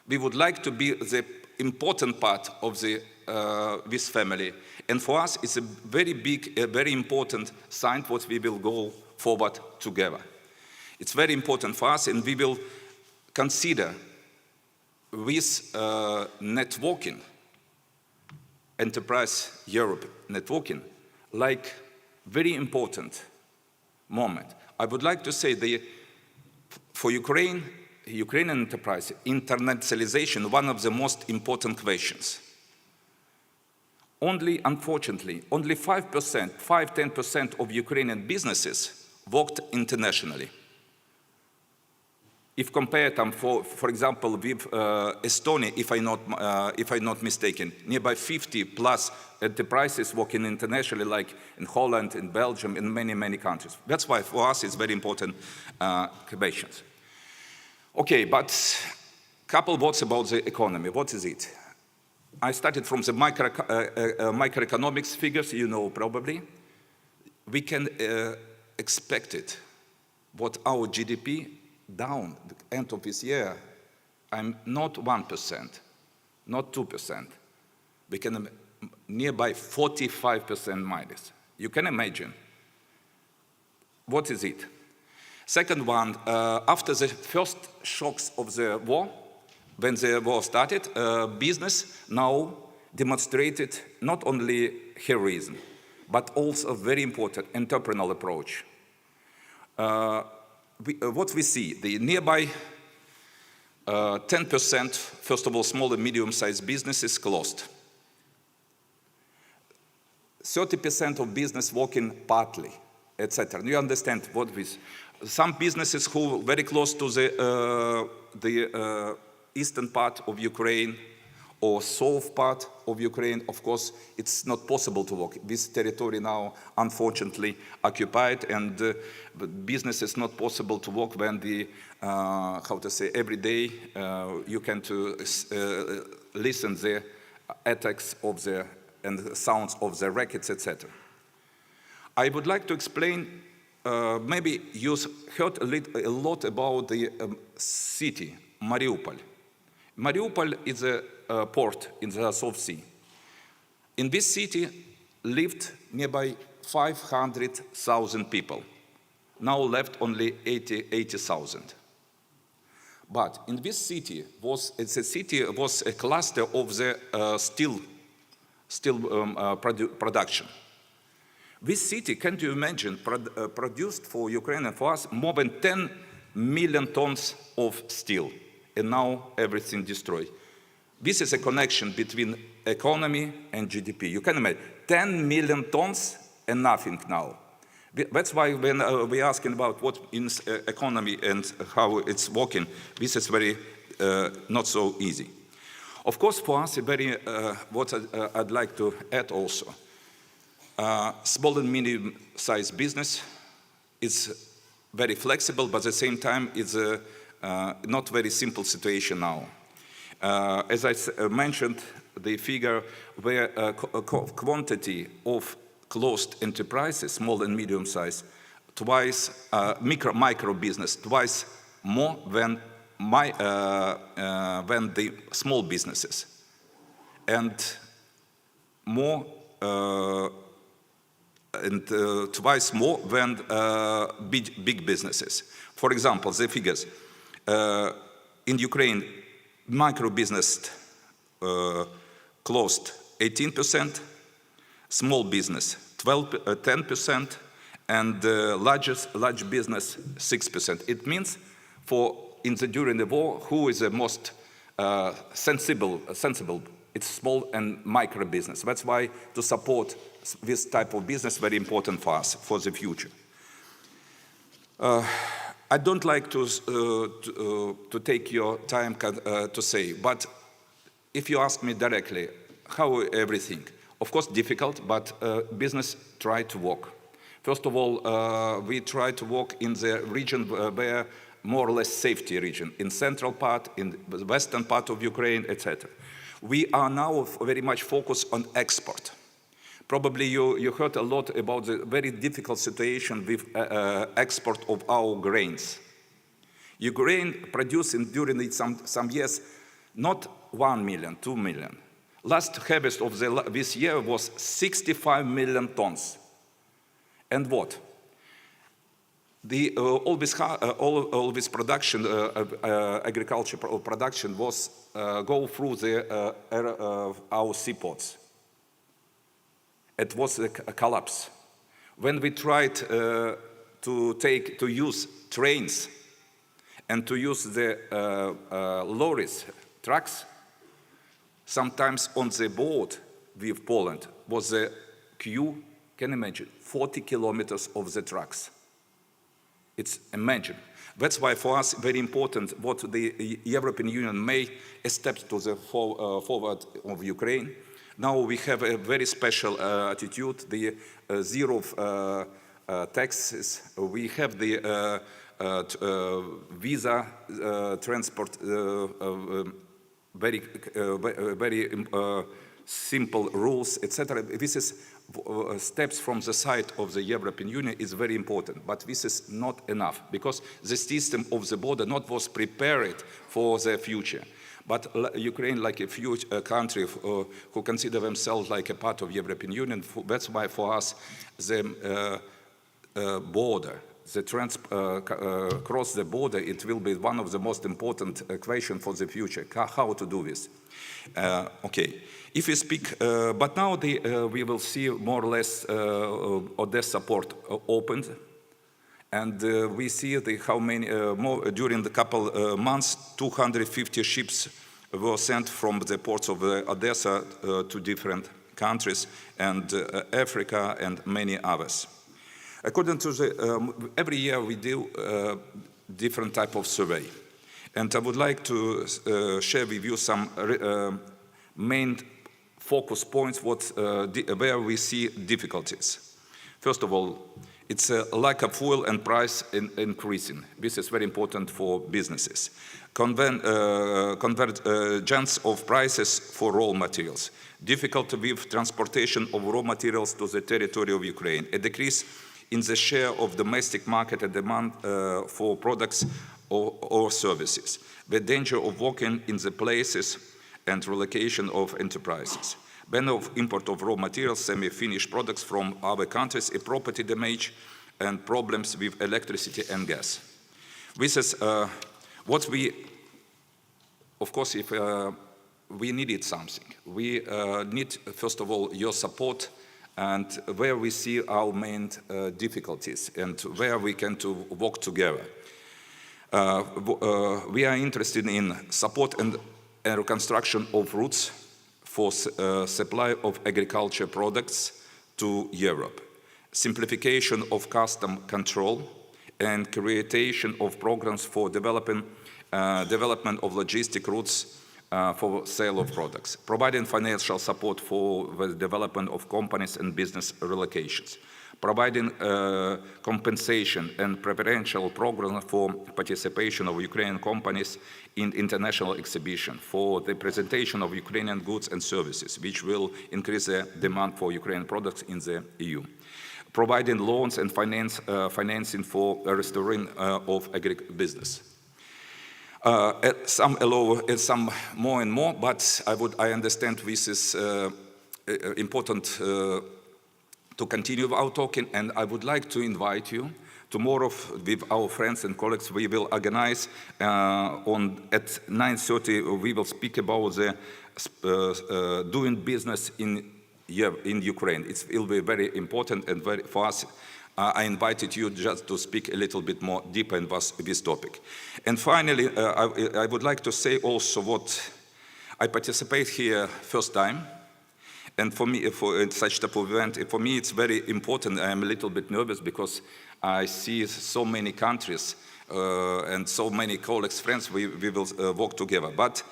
We would like to be the important part of this family. And for us, it's a very big, very important sign what we will go forward together. It's very important for us, and we will consider this networking, Enterprise Europe networking, like very important moment. I would like to say for Ukrainian enterprise, internationalization, one of the most important questions. Unfortunately, only 5-10% of Ukrainian businesses worked internationally. If compared, for example, with Estonia, if I'm not mistaken, nearby 50 plus enterprises working internationally, like in Holland, in Belgium, in many, many countries. That's why for us it's very important questions. Okay, but couple words about the economy. What is it? I started from the microeconomics figures, you know probably. We can expect it, what our GDP down at the end of this year, I'm not 1%, not 2%. We can nearby 45% minus. You can imagine. What is it? Second one, after the first shocks of the war, when the war started, business now demonstrated not only heroism, but also a very important entrepreneurial approach. What we see, the nearby 10%, first of all, small and medium-sized businesses closed. 30% of business working partly, etc. You understand what this? Some businesses who are very close to the eastern part of Ukraine or south part of Ukraine, of course, it's not possible to work. This territory now, unfortunately, occupied, and business is not possible to work when the, every day you can listen the attacks of the and the sounds of the rackets, etc. I would like to explain. Maybe you heard a lot about the city, Mariupol. Mariupol is a port in the Azov Sea. In this city lived nearby 500,000 people. Now left only 80,000. But in this city was a cluster of the steel production. This city, can you imagine, produced for Ukraine and for us more than 10 million tons of steel, and now everything destroyed. This is a connection between economy and GDP. You can imagine, 10 million tons and nothing now. That's why when we're asking about what is economy and how it's working, this is very not so easy. Of course, for us, what I'd like to add also, small and medium-sized business is very flexible, but at the same time, it's a not very simple situation now. As I mentioned, the figure where quantity of closed enterprises, small and medium-sized, twice micro business, twice more than the small businesses, and more twice more than big businesses. For example, the figures in Ukraine, micro business closed 18%. Small business, 10%, and large business, 6%. It means during the war, who is the most sensible? It's small and micro business. That's why to support this type of business very important for us for the future. I don't like to take your time to say, but if you ask me directly, how everything? Of course, difficult, but business try to work. First of all, we try to work in the region where more or less safety region, in central part, in the western part of Ukraine, etc. We are now very much focused on export. Probably you heard a lot about the very difficult situation with export of our grains. Ukraine producing during some years not 1 million, 2 million. Last harvest of this year was 65 million tons. And what? All this production, agricultural production, was go through our seaports. It was a collapse. When we tried to use trains and to use the lorries, trucks, sometimes on the board with Poland was a queue, can you imagine, 40 kilometers of the trucks. It's imagine. That's why for us very important what the European Union made a step to the forward of Ukraine. Now we have a very special attitude, the zero taxes. We have the visa transport very simple rules, etc. This is steps from the side of the European Union is very important, but this is not enough because the system of the border not was prepared for the future. But Ukraine, like a few country who consider themselves like a part of European Union, that's why for us the border, the cross the border, it will be one of the most important questions for the future, how to do this. Okay, if we speak, but now we will see more or less Odessa port opened, and we see how many more during the couple months, 250 ships were sent from the ports of Odessa to different countries and Africa and many others. According to every year we do different type of survey. And I would like to share with you some main focus points where we see difficulties. First of all, it's a lack of fuel and price increasing. This is very important for businesses. Convergence of prices for raw materials. Difficulty with transportation of raw materials to the territory of Ukraine. A decrease in the share of domestic market and demand for products or services. The danger of walking in the places and relocation of enterprises. Ban of import of raw materials, semi-finished products from other countries, a property damage, and problems with electricity and gas. This is what we of course, if we needed something, we need, first of all, your support and where we see our main difficulties and where we can work together. We are interested in support and reconstruction of routes for supply of agriculture products to Europe, simplification of custom control, and creation of programs for development of logistic routes for sale of products, providing financial support for the development of companies and business relocations, providing compensation and preferential programs for participation of Ukrainian companies in international exhibition for the presentation of Ukrainian goods and services, which will increase the demand for Ukrainian products in the EU, providing loans and financing for restoring of agribusiness. Some more and more, but I understand this is important to continue our talking, and I would like to invite you tomorrow with our friends and colleagues. We will organize at 9:30. We will speak about the doing business in Ukraine. It will be very important and very for us. I invited you just to speak a little bit more deeper in this topic. And finally, I would like to say also what I participate here first time. And for me, for such type of event, for me it's very important. I am a little bit nervous because I see so many countries and so many colleagues, friends, we will work together. But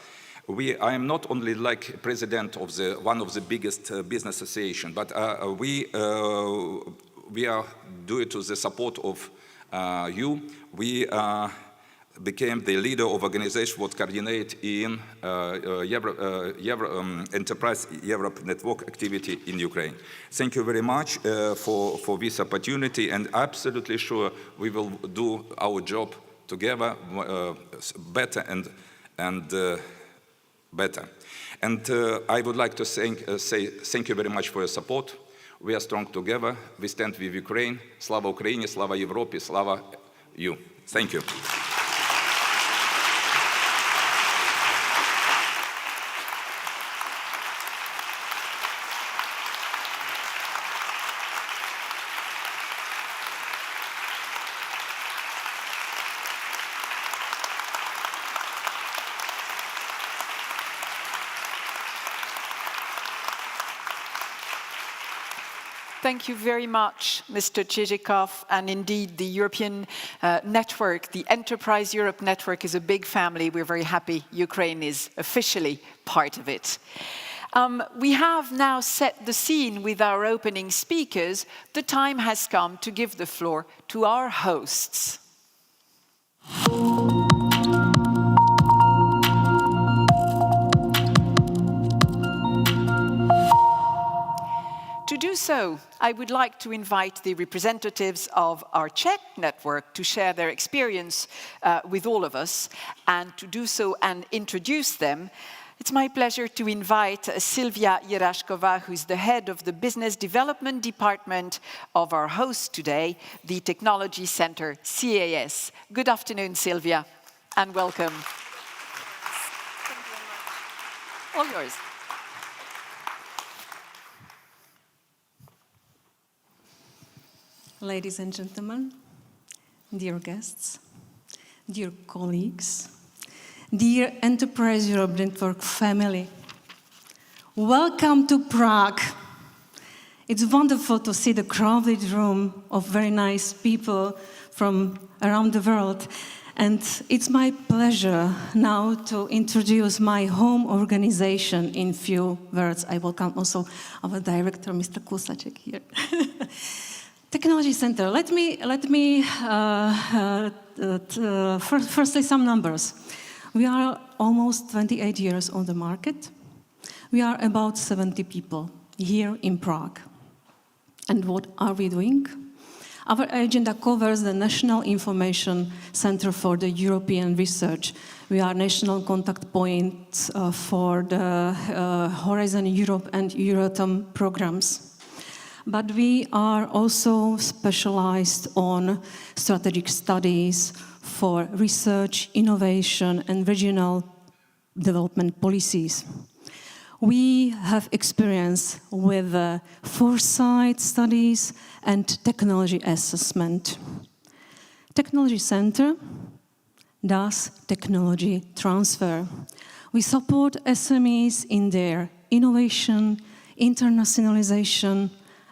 I am not only like president of one of the biggest business association, but we are due to the support of you. We became the leader of organization that coordinate EEN, Enterprise Europe Network activity in Ukraine. Thank you very much for this opportunity, and absolutely sure we will do our job together better and better. And I would like to say thank you very much for your support. We are strong together. We stand with Ukraine. Slava Ukraini, slava Europe, slava you. Thank you. Thank you very much, Mr. Chizhikov. And indeed, the European network, the Enterprise Europe network, is a big family. We're very happy Ukraine is officially part of it. We have now set the scene with our opening speakers. The time has come to give the floor to our hosts. To do so, I would like to invite the representatives of our Czech network to share their experience with all of us, and to do so and introduce them. It's my pleasure to invite Silvia Jirashkova, who's the head of the Business Development Department of our host today, the Technology Center CAS. Good afternoon, Silvia, and welcome. Thank you very much. All yours. Ladies and gentlemen, dear guests, dear colleagues, dear Enterprise Europe Network family, welcome to Prague. It's wonderful to see the crowded room of very nice people from around the world. And it's my pleasure now to introduce my home organization in few words. I welcome also our director, Mr. Kusacek, here. Technology Center. Let me firstly some numbers. We are almost 28 years on the market. We are about 70 people here in Prague. And what are we doing? Our agenda covers the National Information Center for the European Research. We are national contact point for the Horizon Europe and Euratom programs. But we are also specialized on strategic studies for research, innovation, and regional development policies. We have experience with foresight studies and technology assessment. Technology Center does technology transfer. We support SMEs in their innovation, internationalization,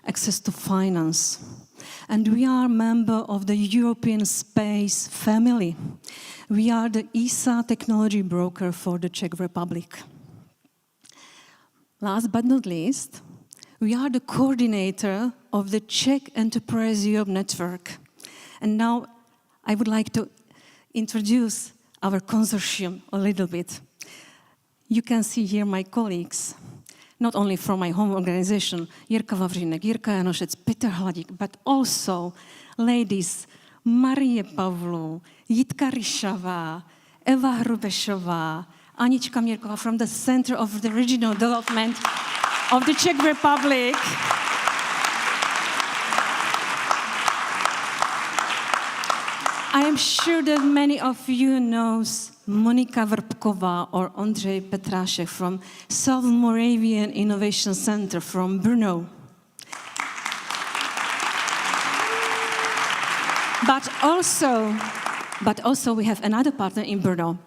access to finance. And we are a member of the European Space Family. We are the ESA technology broker for the Czech Republic. Last but not least, we are the coordinator of the Czech Enterprise Europe Network. And now I would like to introduce our consortium a little bit. You can see here my colleagues, not only from my home organization, Jirka Vavřínek, Jirka Janošec, Peter Hladík, but also ladies Marie Pavlu, Jitka Ryšavá, Eva Hrubešová, Anička Mirkova from the Center of the Regional Development of the Czech Republic. I am sure that many of you knows Monika Vrbková or Ondřej Petrášek from South Moravian Innovation Center from Brno. But also we have another partner in Brno.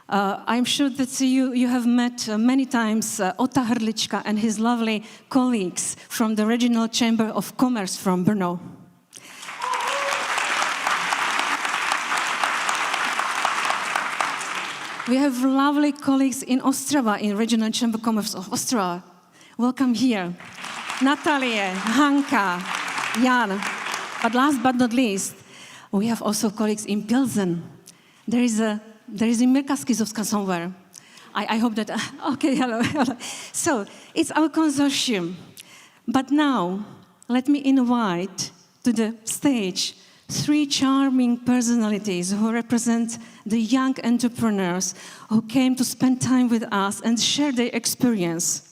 I'm sure that you have met many times Ota Hrdlička and his lovely colleagues from the Regional Chamber of Commerce from Brno. We have lovely colleagues in Ostrava, in Regional Chamber of Commerce of Ostrava. Welcome here. Natalie, Hanka, Jan. But last but not least, we have also colleagues in Pilsen. There is Mirka Skizovska somewhere. I hope that, okay, hello. So, it's our consortium. But now, let me invite to the stage 3 charming personalities who represent the young entrepreneurs who came to spend time with us and share their experience.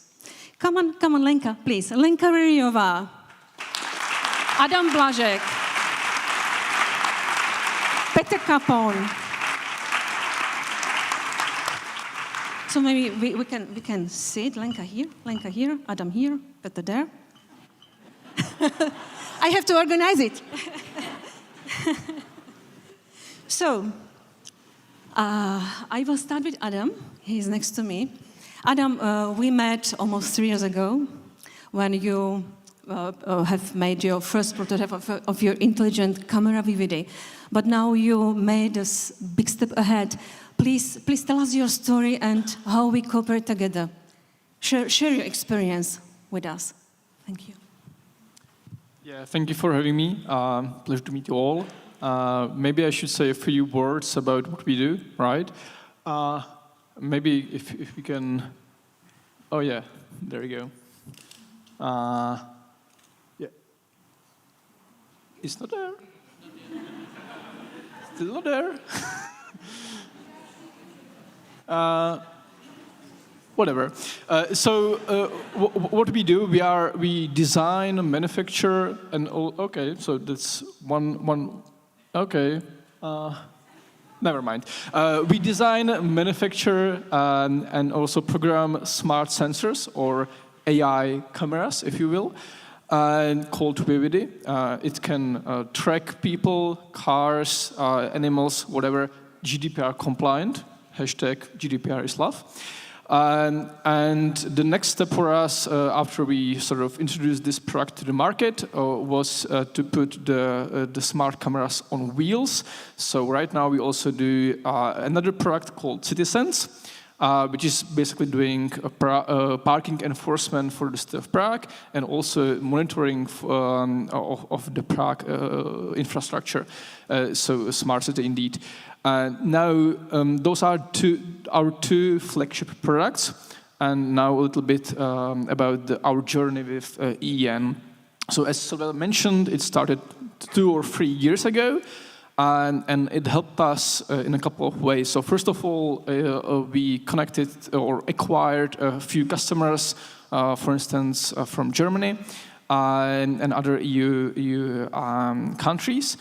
Come on, Lenka, please. Lenka Ryjová, Adam Blažek, Petr Kapon. So maybe we can sit, Lenka here, Adam here, Petr there. I have to organize it. So, I will start with Adam. He's next to me. Adam, we met almost 3 years ago when you have made your first prototype of your intelligent camera VVD. But now you made a big step ahead. Please tell us your story and how we cooperate together. Share your experience with us. Thank you. Yeah, thank you for having me. Pleasure to meet you all. Maybe I should say a few words about what we do, right? Maybe if we can... Oh yeah, there you go. Yeah. It's not there. Still not there. Whatever. What we do, we design, manufacture, and okay. So that's one. Okay. Never mind. We design, manufacture, and also program smart sensors or AI cameras, if you will, called VVD. It can track people, cars, animals, whatever, GDPR compliant. #GDPR is love. And the next step for us, after we sort of introduced this product to the market, was to put the smart cameras on wheels. So right now we also do another product called Citizens, which is basically doing parking enforcement for the city of Prague and also monitoring of the Prague infrastructure. So a smart city indeed. Now, those are our two flagship products, and now a little bit about our journey with EEN. So as Sylvia mentioned, it started 2 or 3 years ago, and it helped us in a couple of ways. So first of all, we connected or acquired a few customers, for instance, from Germany. and other EU countries.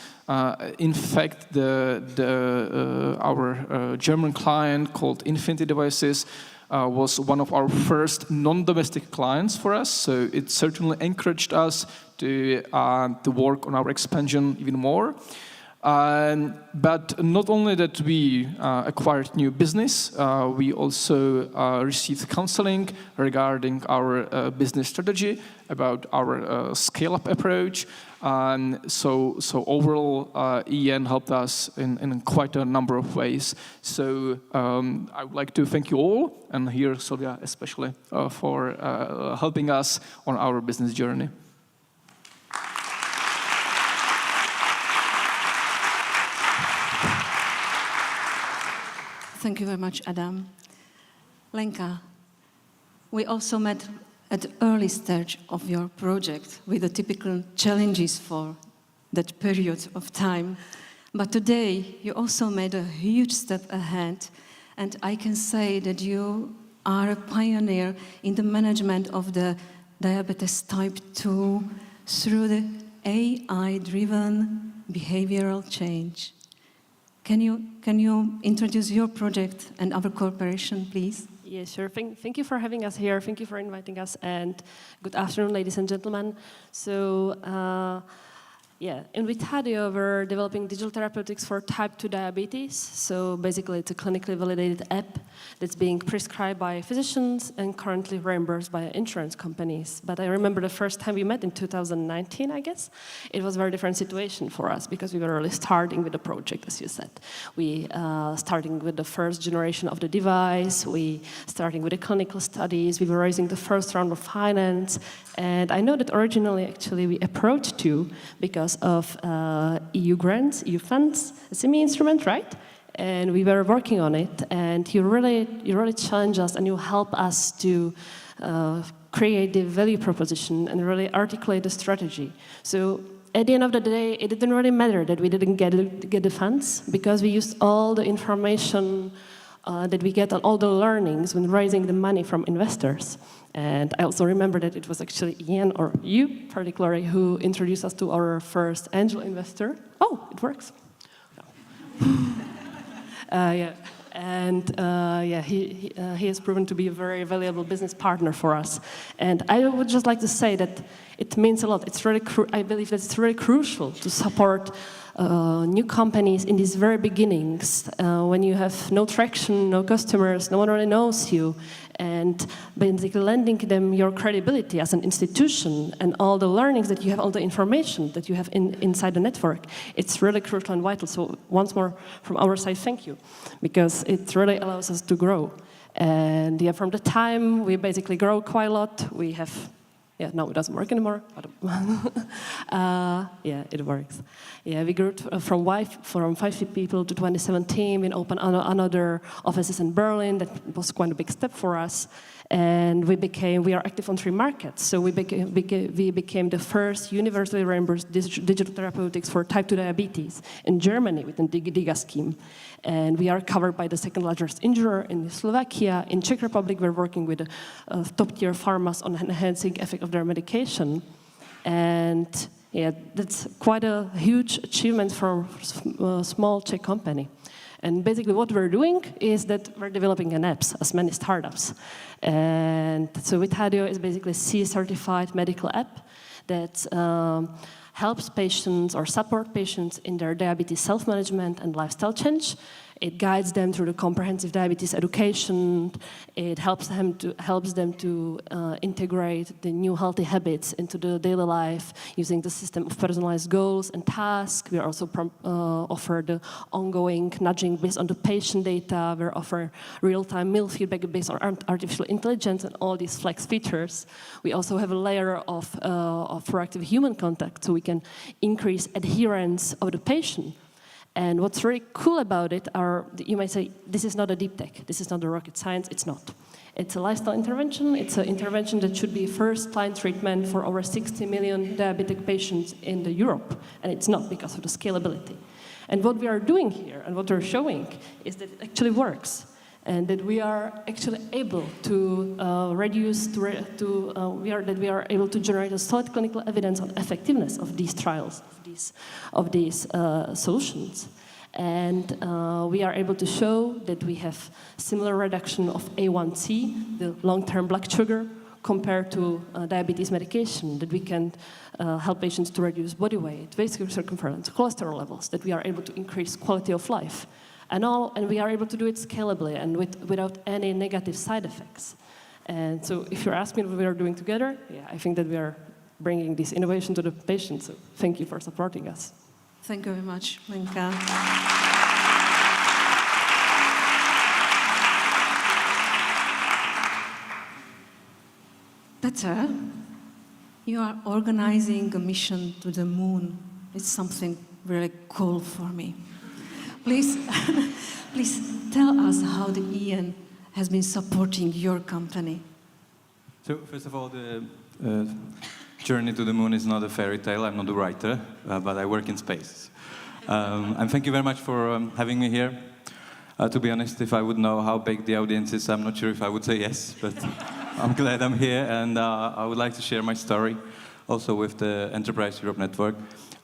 In fact, our German client called Infinity Devices was one of our first non-domestic clients for us, so it certainly encouraged us to work on our expansion even more. But not only that we acquired new business, we also received counseling regarding our business strategy, about our scale-up approach. So overall, EEN helped us in quite a number of ways. So I would like to thank you all, and here Sylvia especially, for helping us on our business journey. Thank you very much, Adam. Lenka, we also met at the early stage of your project with the typical challenges for that period of time. But today, you also made a huge step ahead, and I can say that you are a pioneer in the management of the diabetes type 2 through the AI-driven behavioral change. Can you introduce your project and our cooperation, please? Yeah, sure. Thank you for having us here. Thank you for inviting us, and good afternoon, ladies and gentlemen. So, in Vitadio, we're developing digital therapeutics for type 2 diabetes. So basically, it's a clinically validated app that's being prescribed by physicians and currently reimbursed by insurance companies. But I remember the first time we met in 2019, I guess. It was a very different situation for us because we were really starting with the project, as you said. We starting with the first generation of the device. We starting with the clinical studies. We were raising the first round of finance. And I know that originally, actually, we approached you because of EU grants, EU funds, a semi-instrument, right? And we were working on it, and you really challenge us, and you help us to create the value proposition and really articulate the strategy. So at the end of the day, it didn't really matter that we didn't get the funds, because we used all the information that we get on all the learnings when raising the money from investors. And I also remember that it was actually EEN, or you particularly, who introduced us to our first angel investor. Oh, it works. He has proven to be a very valuable business partner for us. And I would just like to say that it means a lot. It's really I believe that it's really crucial to support new companies in these very beginnings, when you have no traction, no customers, no one really knows you, and basically lending them your credibility as an institution and all the learnings that you have, all the information that you have inside the network. It's really crucial and vital. So once more, from our side, thank you, because it really allows us to grow. And from the time we basically grow quite a lot, we have. Yeah, no, it doesn't work anymore. It works. Yeah, we grew from 5 people to 2017. We opened another offices in Berlin. That was quite a big step for us. And we are active on 3 markets. So we became the first universally reimbursed digital therapeutics for type 2 diabetes in Germany within the DIGA scheme. And we are covered by the second largest insurer in Slovakia. In Czech Republic, we're working with top-tier pharmas on enhancing effect of their medication. And yeah, that's quite a huge achievement for a small Czech company. And basically what we're doing is that we're developing an apps, as many startups. And so Vitadio is basically a CE-certified medical app that helps patients or support patients in their diabetes self-management and lifestyle change. It guides them through the comprehensive diabetes education. It helps them to integrate the new healthy habits into the daily life using the system of personalized goals and tasks. We also offer the ongoing nudging based on the patient data. We offer real-time meal feedback based on artificial intelligence and all these flex features. We also have a layer of proactive human contact, so we can increase adherence of the patient. And what's really cool about it are, you might say, this is not a deep tech, this is not a rocket science. It's not. It's a lifestyle intervention. It's an intervention that should be first-line treatment for over 60 million diabetic patients in Europe. And it's not because of the scalability. And what we are doing here and what we're showing is that it actually works. and that we are actually able to that we are able to generate a solid clinical evidence on effectiveness of these trials, of these solutions. And we are able to show that we have similar reduction of A1C, the long-term blood sugar, compared to diabetes medication, that we can help patients to reduce body weight, vascular circumference, cholesterol levels, that we are able to increase quality of life. And we are able to do it scalably and without any negative side effects. And so if you're asking what we are doing together, yeah, I think that we are bringing this innovation to the patients. So thank you for supporting us. Thank you very much, Lenka. Peter, you are organizing a mission to the moon. It's something really cool for me. Please, please tell us how the EEN has been supporting your company. So first of all, the journey to the moon is not a fairy tale. I'm not a writer, but I work in space. And thank you very much for having me here. To be honest, if I would know how big the audience is, I'm not sure if I would say yes, but I'm glad I'm here, and I would like to share my story also with the Enterprise Europe Network.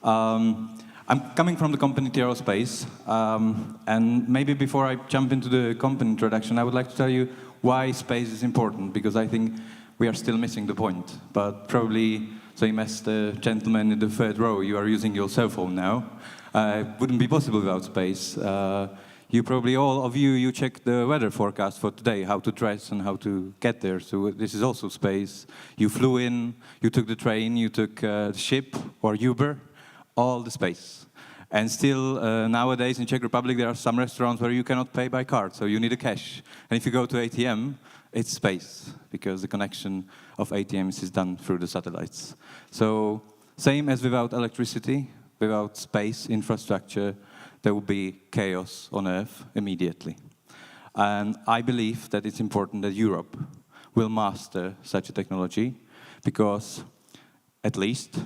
I'm coming from the company Aerospace, and maybe before I jump into the company introduction, I would like to tell you why space is important, because I think we are still missing the point. But probably, same as the gentleman in the third row, you are using your cell phone now. It wouldn't be possible without space. You probably, all of you, you check the weather forecast for today, how to dress and how to get there. So this is also space. You flew in, you took the train, you took the ship or Uber, all the space. And still, nowadays in Czech Republic, there are some restaurants where you cannot pay by card, so you need a cash. And if you go to ATM, it's space, because the connection of ATMs is done through the satellites. So same as without electricity, without space infrastructure, there will be chaos on Earth immediately. And I believe that it's important that Europe will master such a technology, because at least,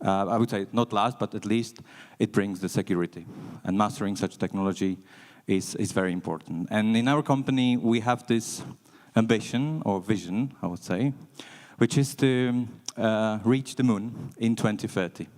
I would say not last, but at least it brings the security. And mastering such technology is very important. And in our company, we have this ambition, or vision, I would say, which is to reach the moon in 2030.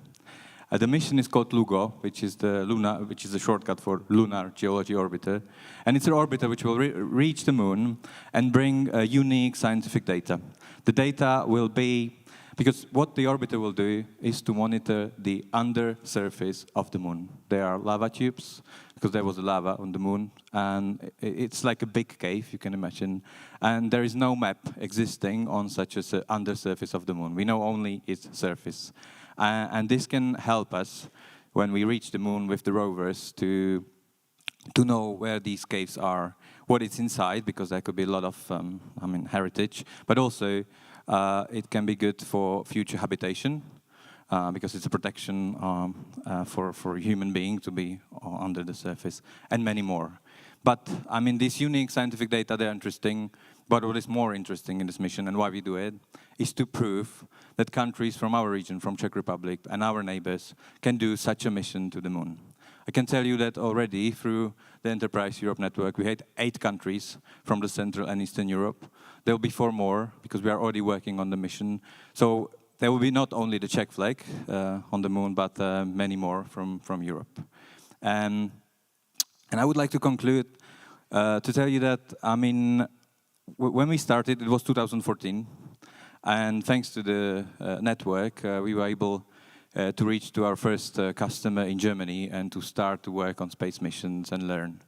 The mission is called LUGO, which is the shortcut for Lunar Geology Orbiter, and it's an orbiter which will reach the moon and bring unique scientific data. The data will be, because what the orbiter will do is to monitor the undersurface of the moon. There are lava tubes, because there was lava on the moon, and it's like a big cave, you can imagine, and there is no map existing on such an undersurface of the moon. We know only its surface. And this can help us when we reach the moon with the rovers to know where these caves are, what is inside, because there could be a lot of heritage, but also it can be good for future habitation, because it's a protection for a human being to be under the surface, and many more. But I mean, these unique scientific data, they're interesting. But what is more interesting in this mission, and why we do it, is to prove that countries from our region, from Czech Republic, and our neighbors can do such a mission to the moon. I can tell you that already through the Enterprise Europe Network, we had 8 countries from the Central and Eastern Europe. There will be 4 more, because we are already working on the mission. So there will be not only the Czech flag on the moon, but many more from Europe. And I would like to conclude to tell you that, I mean, when we started, it was 2014, and thanks to the network, we were able to reach to our first customer in Germany and to start to work on space missions and learn.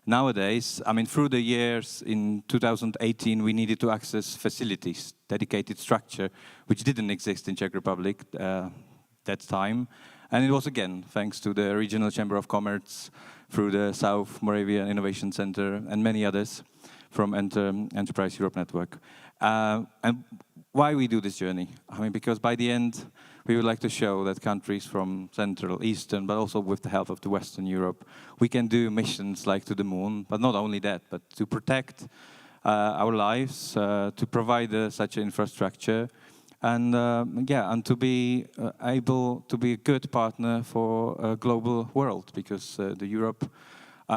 Nowadays, I mean, through the years, in 2018, we needed to access facilities, dedicated structure, which didn't exist in Czech Republic that time. And it was, again, thanks to the Regional Chamber of Commerce, through the South Moravia Innovation Center, and many others from Enterprise Europe Network. And why we do this journey? I mean, because by the end, we would like to show that countries from Central, Eastern, but also with the help of the Western Europe, we can do missions like to the moon, but not only that, but to protect our lives, to provide such infrastructure, and and to be able to be a good partner for a global world, because the Europe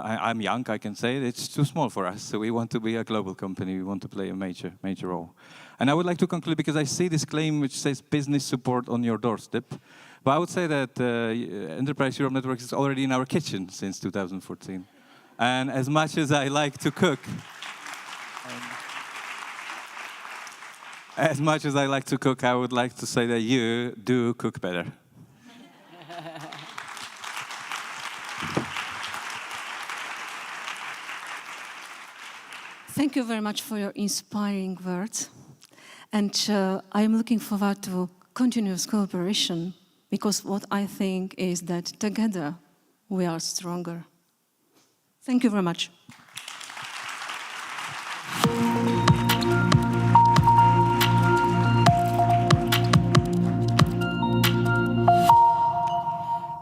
I'm young, I can say it, it's too small for us. So we want to be a global company. We want to play a major role. And I would like to conclude because I see this claim which says business support on your doorstep. But I would say that Enterprise Europe Networks is already in our kitchen since 2014. And as much as I like to cook, I would like to say that you do cook better. Thank you very much for your inspiring words. And I'm looking forward to continuous cooperation because what I think is that together we are stronger. Thank you very much.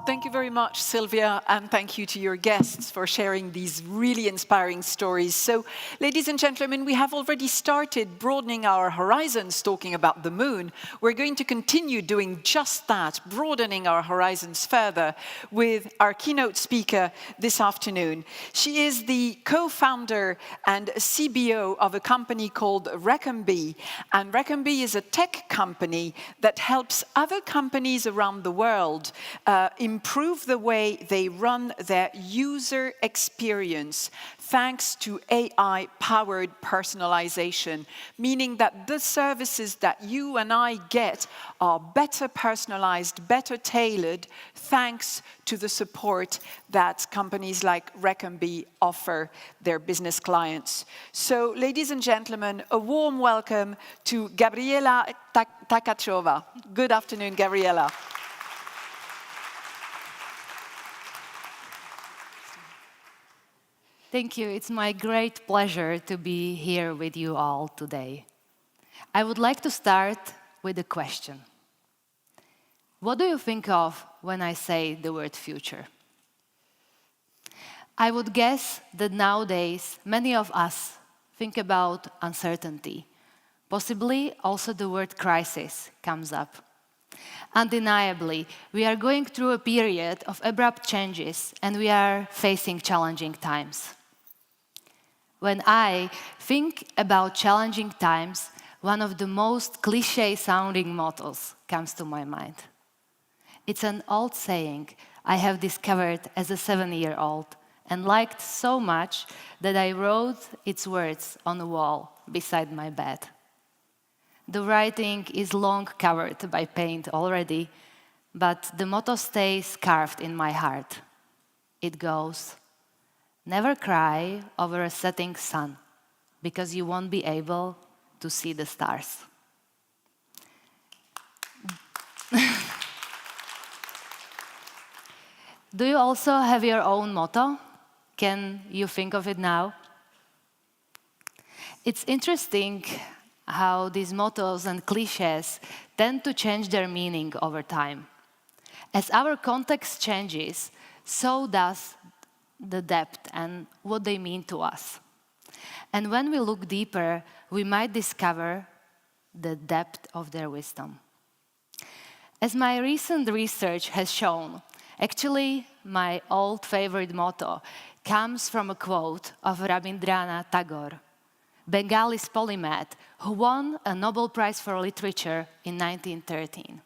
Thank you very much, Sylvia, and thank you to your guests for sharing these really inspiring stories. So, ladies and gentlemen, we have already started broadening our horizons, talking about the moon. We're going to continue doing just that, broadening our horizons further with our keynote speaker this afternoon. She is the co-founder and CBO of a company called Reckonbee. And Reckonbee is a tech company that helps other companies around the world improve the way they run their user experience thanks to AI-powered personalization, meaning that the services that you and I get are better personalized, better tailored, thanks to the support that companies like Reckonbee offer their business clients. So, ladies and gentlemen, a warm welcome to Gabriela Takachova. Good afternoon, Gabriela. Thank you. It's my great pleasure to be here with you all today. I would like to start with a question. What do you think of when I say the word future? I would guess that nowadays many of us think about uncertainty. Possibly also the word crisis comes up. Undeniably, we are going through a period of abrupt changes and we are facing challenging times. When I think about challenging times, one of the most cliché-sounding mottos comes to my mind. It's an old saying I have discovered as a 7-year-old and liked so much that I wrote its words on the wall beside my bed. The writing is long covered by paint already, but the motto stays carved in my heart. It goes, "Never cry over a setting sun, because you won't be able to see the stars." Do you also have your own motto? Can you think of it now? It's interesting how these mottos and cliches tend to change their meaning over time. As our context changes, so does the depth and what they mean to us. And when we look deeper, we might discover the depth of their wisdom. As my recent research has shown, actually my old favorite motto comes from a quote of Rabindranath Tagore, Bengalese polymath who won a Nobel Prize for Literature in 1913.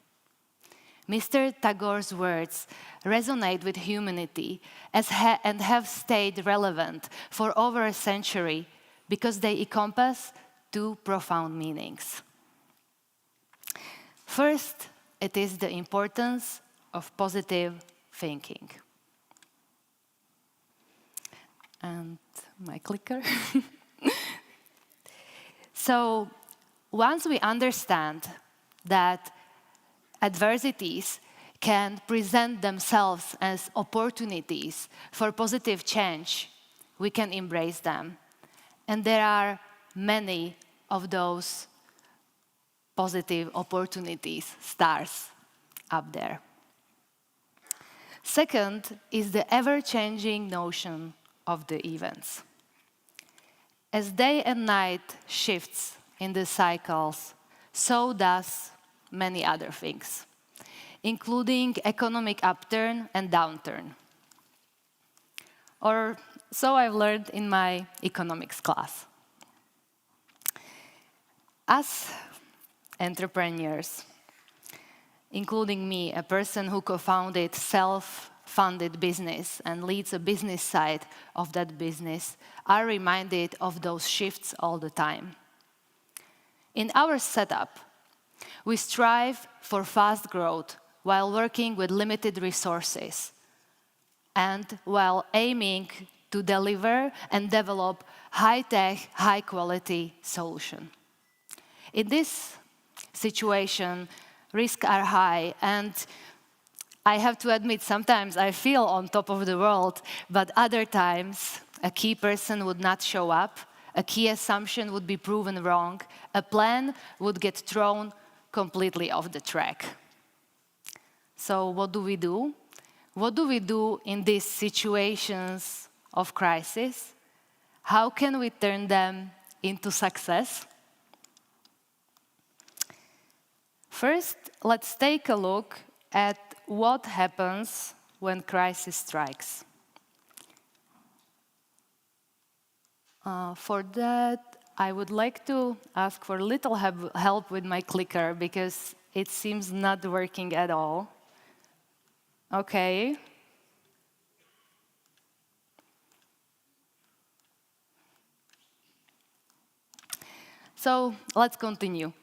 Mr. Tagore's words resonate with humanity and have stayed relevant for over a century because they encompass two profound meanings. First, it is the importance of positive thinking. And my clicker. So, once we understand that adversities can present themselves as opportunities for positive change, we can embrace them. And there are many of those positive opportunities, stars, up there. Second is the ever-changing notion of the events. As day and night shifts in the cycles, so does many other things, including economic upturn and downturn. Or so I've learned in my economics class. As entrepreneurs, including me, a person who co-founded self-funded business and leads a business side of that business, are reminded of those shifts all the time. In our setup, we strive for fast growth while working with limited resources and while aiming to deliver and develop high-tech, high-quality solution. In this situation, risks are high, and I have to admit, sometimes I feel on top of the world, but other times a key person would not show up, a key assumption would be proven wrong, a plan would get thrown completely off the track. So what do we do? What do we do in these situations of crisis? How can we turn them into success? First, let's take a look at what happens when crisis strikes. For that, I would like to ask for a little help with my clicker because it seems not working at all. Okay. So let's continue.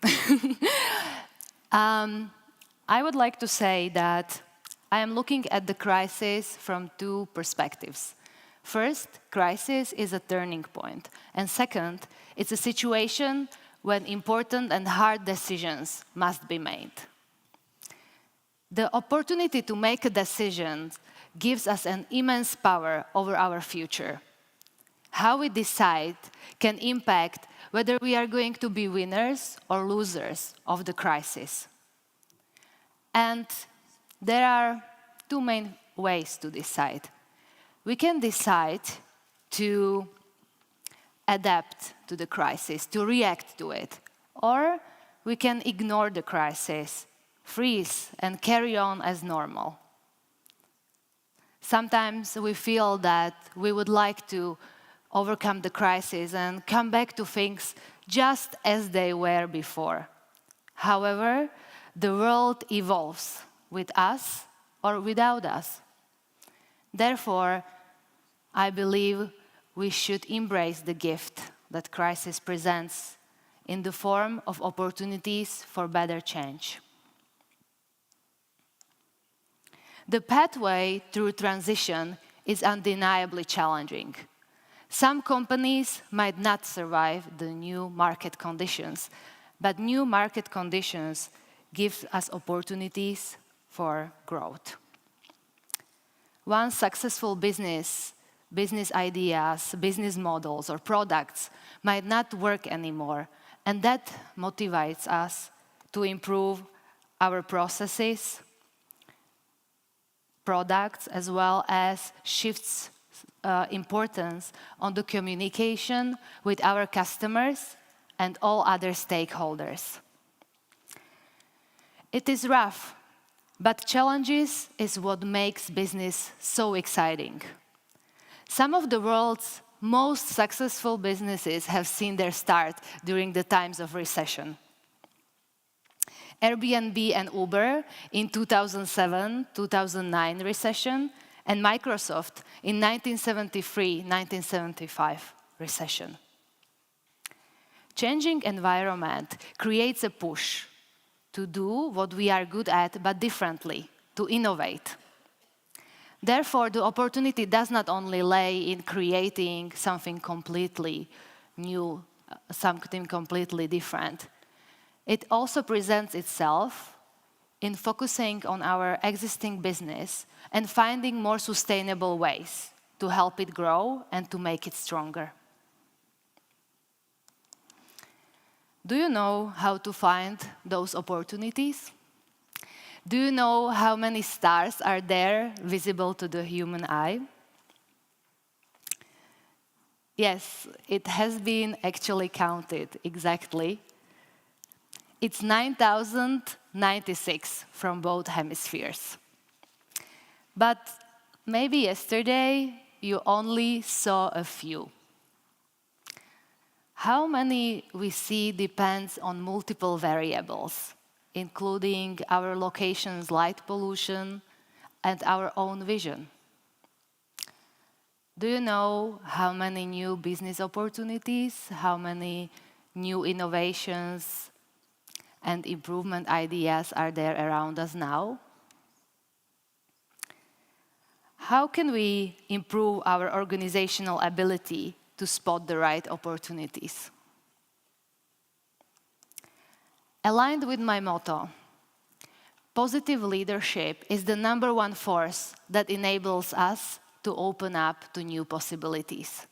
I would like to say that I am looking at the crisis from two perspectives. First, crisis is a turning point. And second, it's a situation when important and hard decisions must be made. The opportunity to make a decision gives us an immense power over our future. How we decide can impact whether we are going to be winners or losers of the crisis. And there are two main ways to decide. We can decide to adapt to the crisis, to react to it, or we can ignore the crisis, freeze, and carry on as normal. Sometimes we feel that we would like to overcome the crisis and come back to things just as they were before. However, the world evolves with us or without us. Therefore, I believe we should embrace the gift that crisis presents in the form of opportunities for better change. The pathway through transition is undeniably challenging. Some companies might not survive the new market conditions, but new market conditions give us opportunities for growth. One successful business ideas, business models, or products might not work anymore, and that motivates us to improve our processes, products, as well as shifts importance on the communication with our customers and all other stakeholders. It is rough, but challenges is what makes business so exciting. Some of the world's most successful businesses have seen their start during the times of recession. Airbnb and Uber in 2007-2009 recession, and Microsoft in 1973-1975 recession. Changing environment creates a push to do what we are good at, but differently, to innovate. Therefore, the opportunity does not only lay in creating something completely new, something completely different. It also presents itself in focusing on our existing business and finding more sustainable ways to help it grow and to make it stronger. Do you know how to find those opportunities? Do you know how many stars are there visible to the human eye? Yes, it has been actually counted exactly. It's 9,096 from both hemispheres. But maybe yesterday you only saw a few. How many we see depends on multiple variables, including our location's light pollution and our own vision. Do you know how many new business opportunities, how many new innovations and improvement ideas are there around us now? How can we improve our organizational ability to spot the right opportunities? Aligned with my motto, positive leadership is the #1 force that enables us to open up to new possibilities.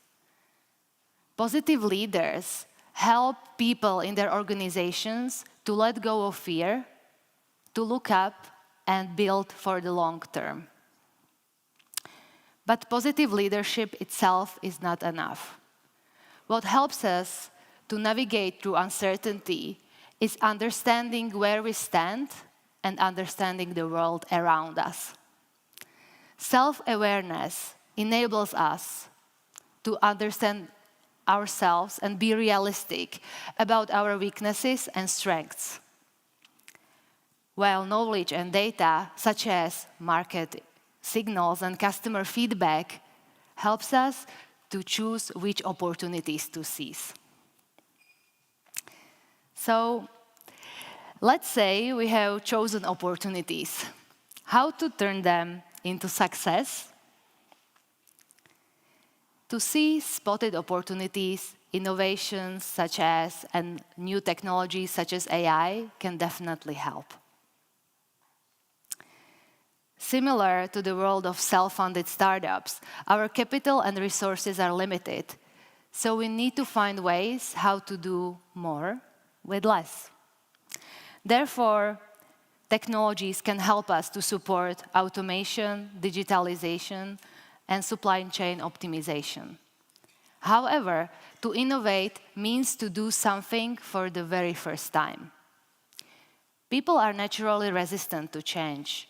Positive leaders help people in their organizations to let go of fear, to look up and build for the long term. But positive leadership itself is not enough. What helps us to navigate through uncertainty is understanding where we stand and understanding the world around us. Self-awareness enables us to understand ourselves and be realistic about our weaknesses and strengths. While knowledge and data, such as market signals and customer feedback, helps us to choose which opportunities to seize. So, let's say we have chosen opportunities. How to turn them into success? To see spotted opportunities, innovations such as, and new technologies such as AI can definitely help. Similar to the world of self-funded startups, our capital and resources are limited, so we need to find ways how to do more with less. Therefore, technologies can help us to support automation, digitalization, and supply chain optimization. However, to innovate means to do something for the very first time. People are naturally resistant to change,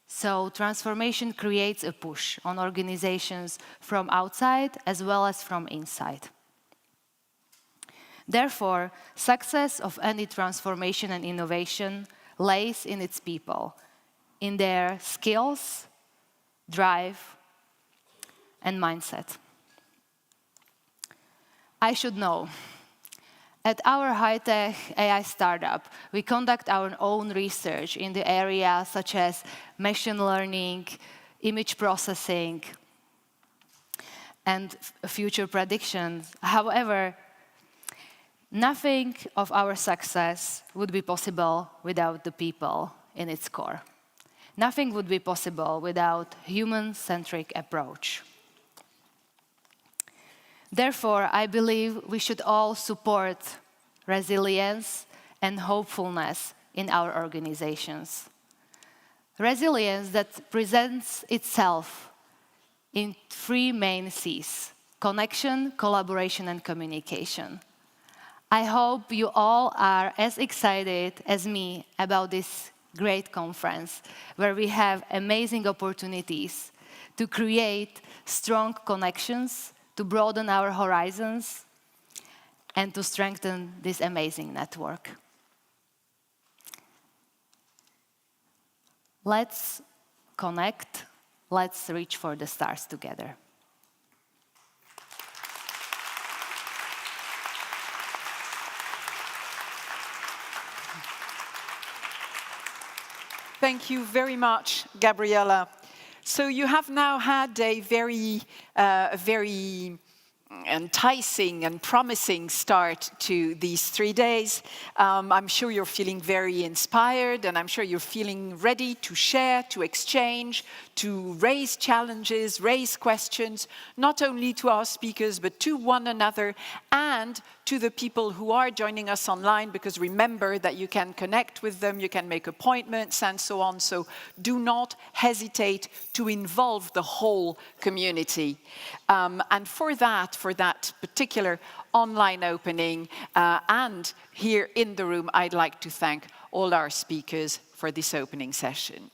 so transformation creates a push on organizations from outside as well as from inside. Therefore, success of any transformation and innovation lays in its people, in their skills, drive, and mindset. I should know. At our high-tech AI startup, we conduct our own research in the areas such as machine learning, image processing, and future predictions. However, nothing of our success would be possible without the people in its core. Nothing would be possible without human-centric approach. Therefore, I believe we should all support resilience and hopefulness in our organizations. Resilience that presents itself in 3 main C's: connection, collaboration, and communication. I hope you all are as excited as me about this great conference, where we have amazing opportunities to create strong connections, to broaden our horizons, and to strengthen this amazing network. Let's connect, let's reach for the stars together. Thank you very much, Gabriella. So you have now had a very enticing and promising start to these 3 days. I'm sure you're feeling very inspired, and I'm sure you're feeling ready to share, to exchange, to raise challenges, raise questions, not only to our speakers, but to one another and to the people who are joining us online, because remember that you can connect with them, you can make appointments and so on. So do not hesitate to involve the whole community. And for that particular online opening and here in the room, I'd like to thank all our speakers for this opening session.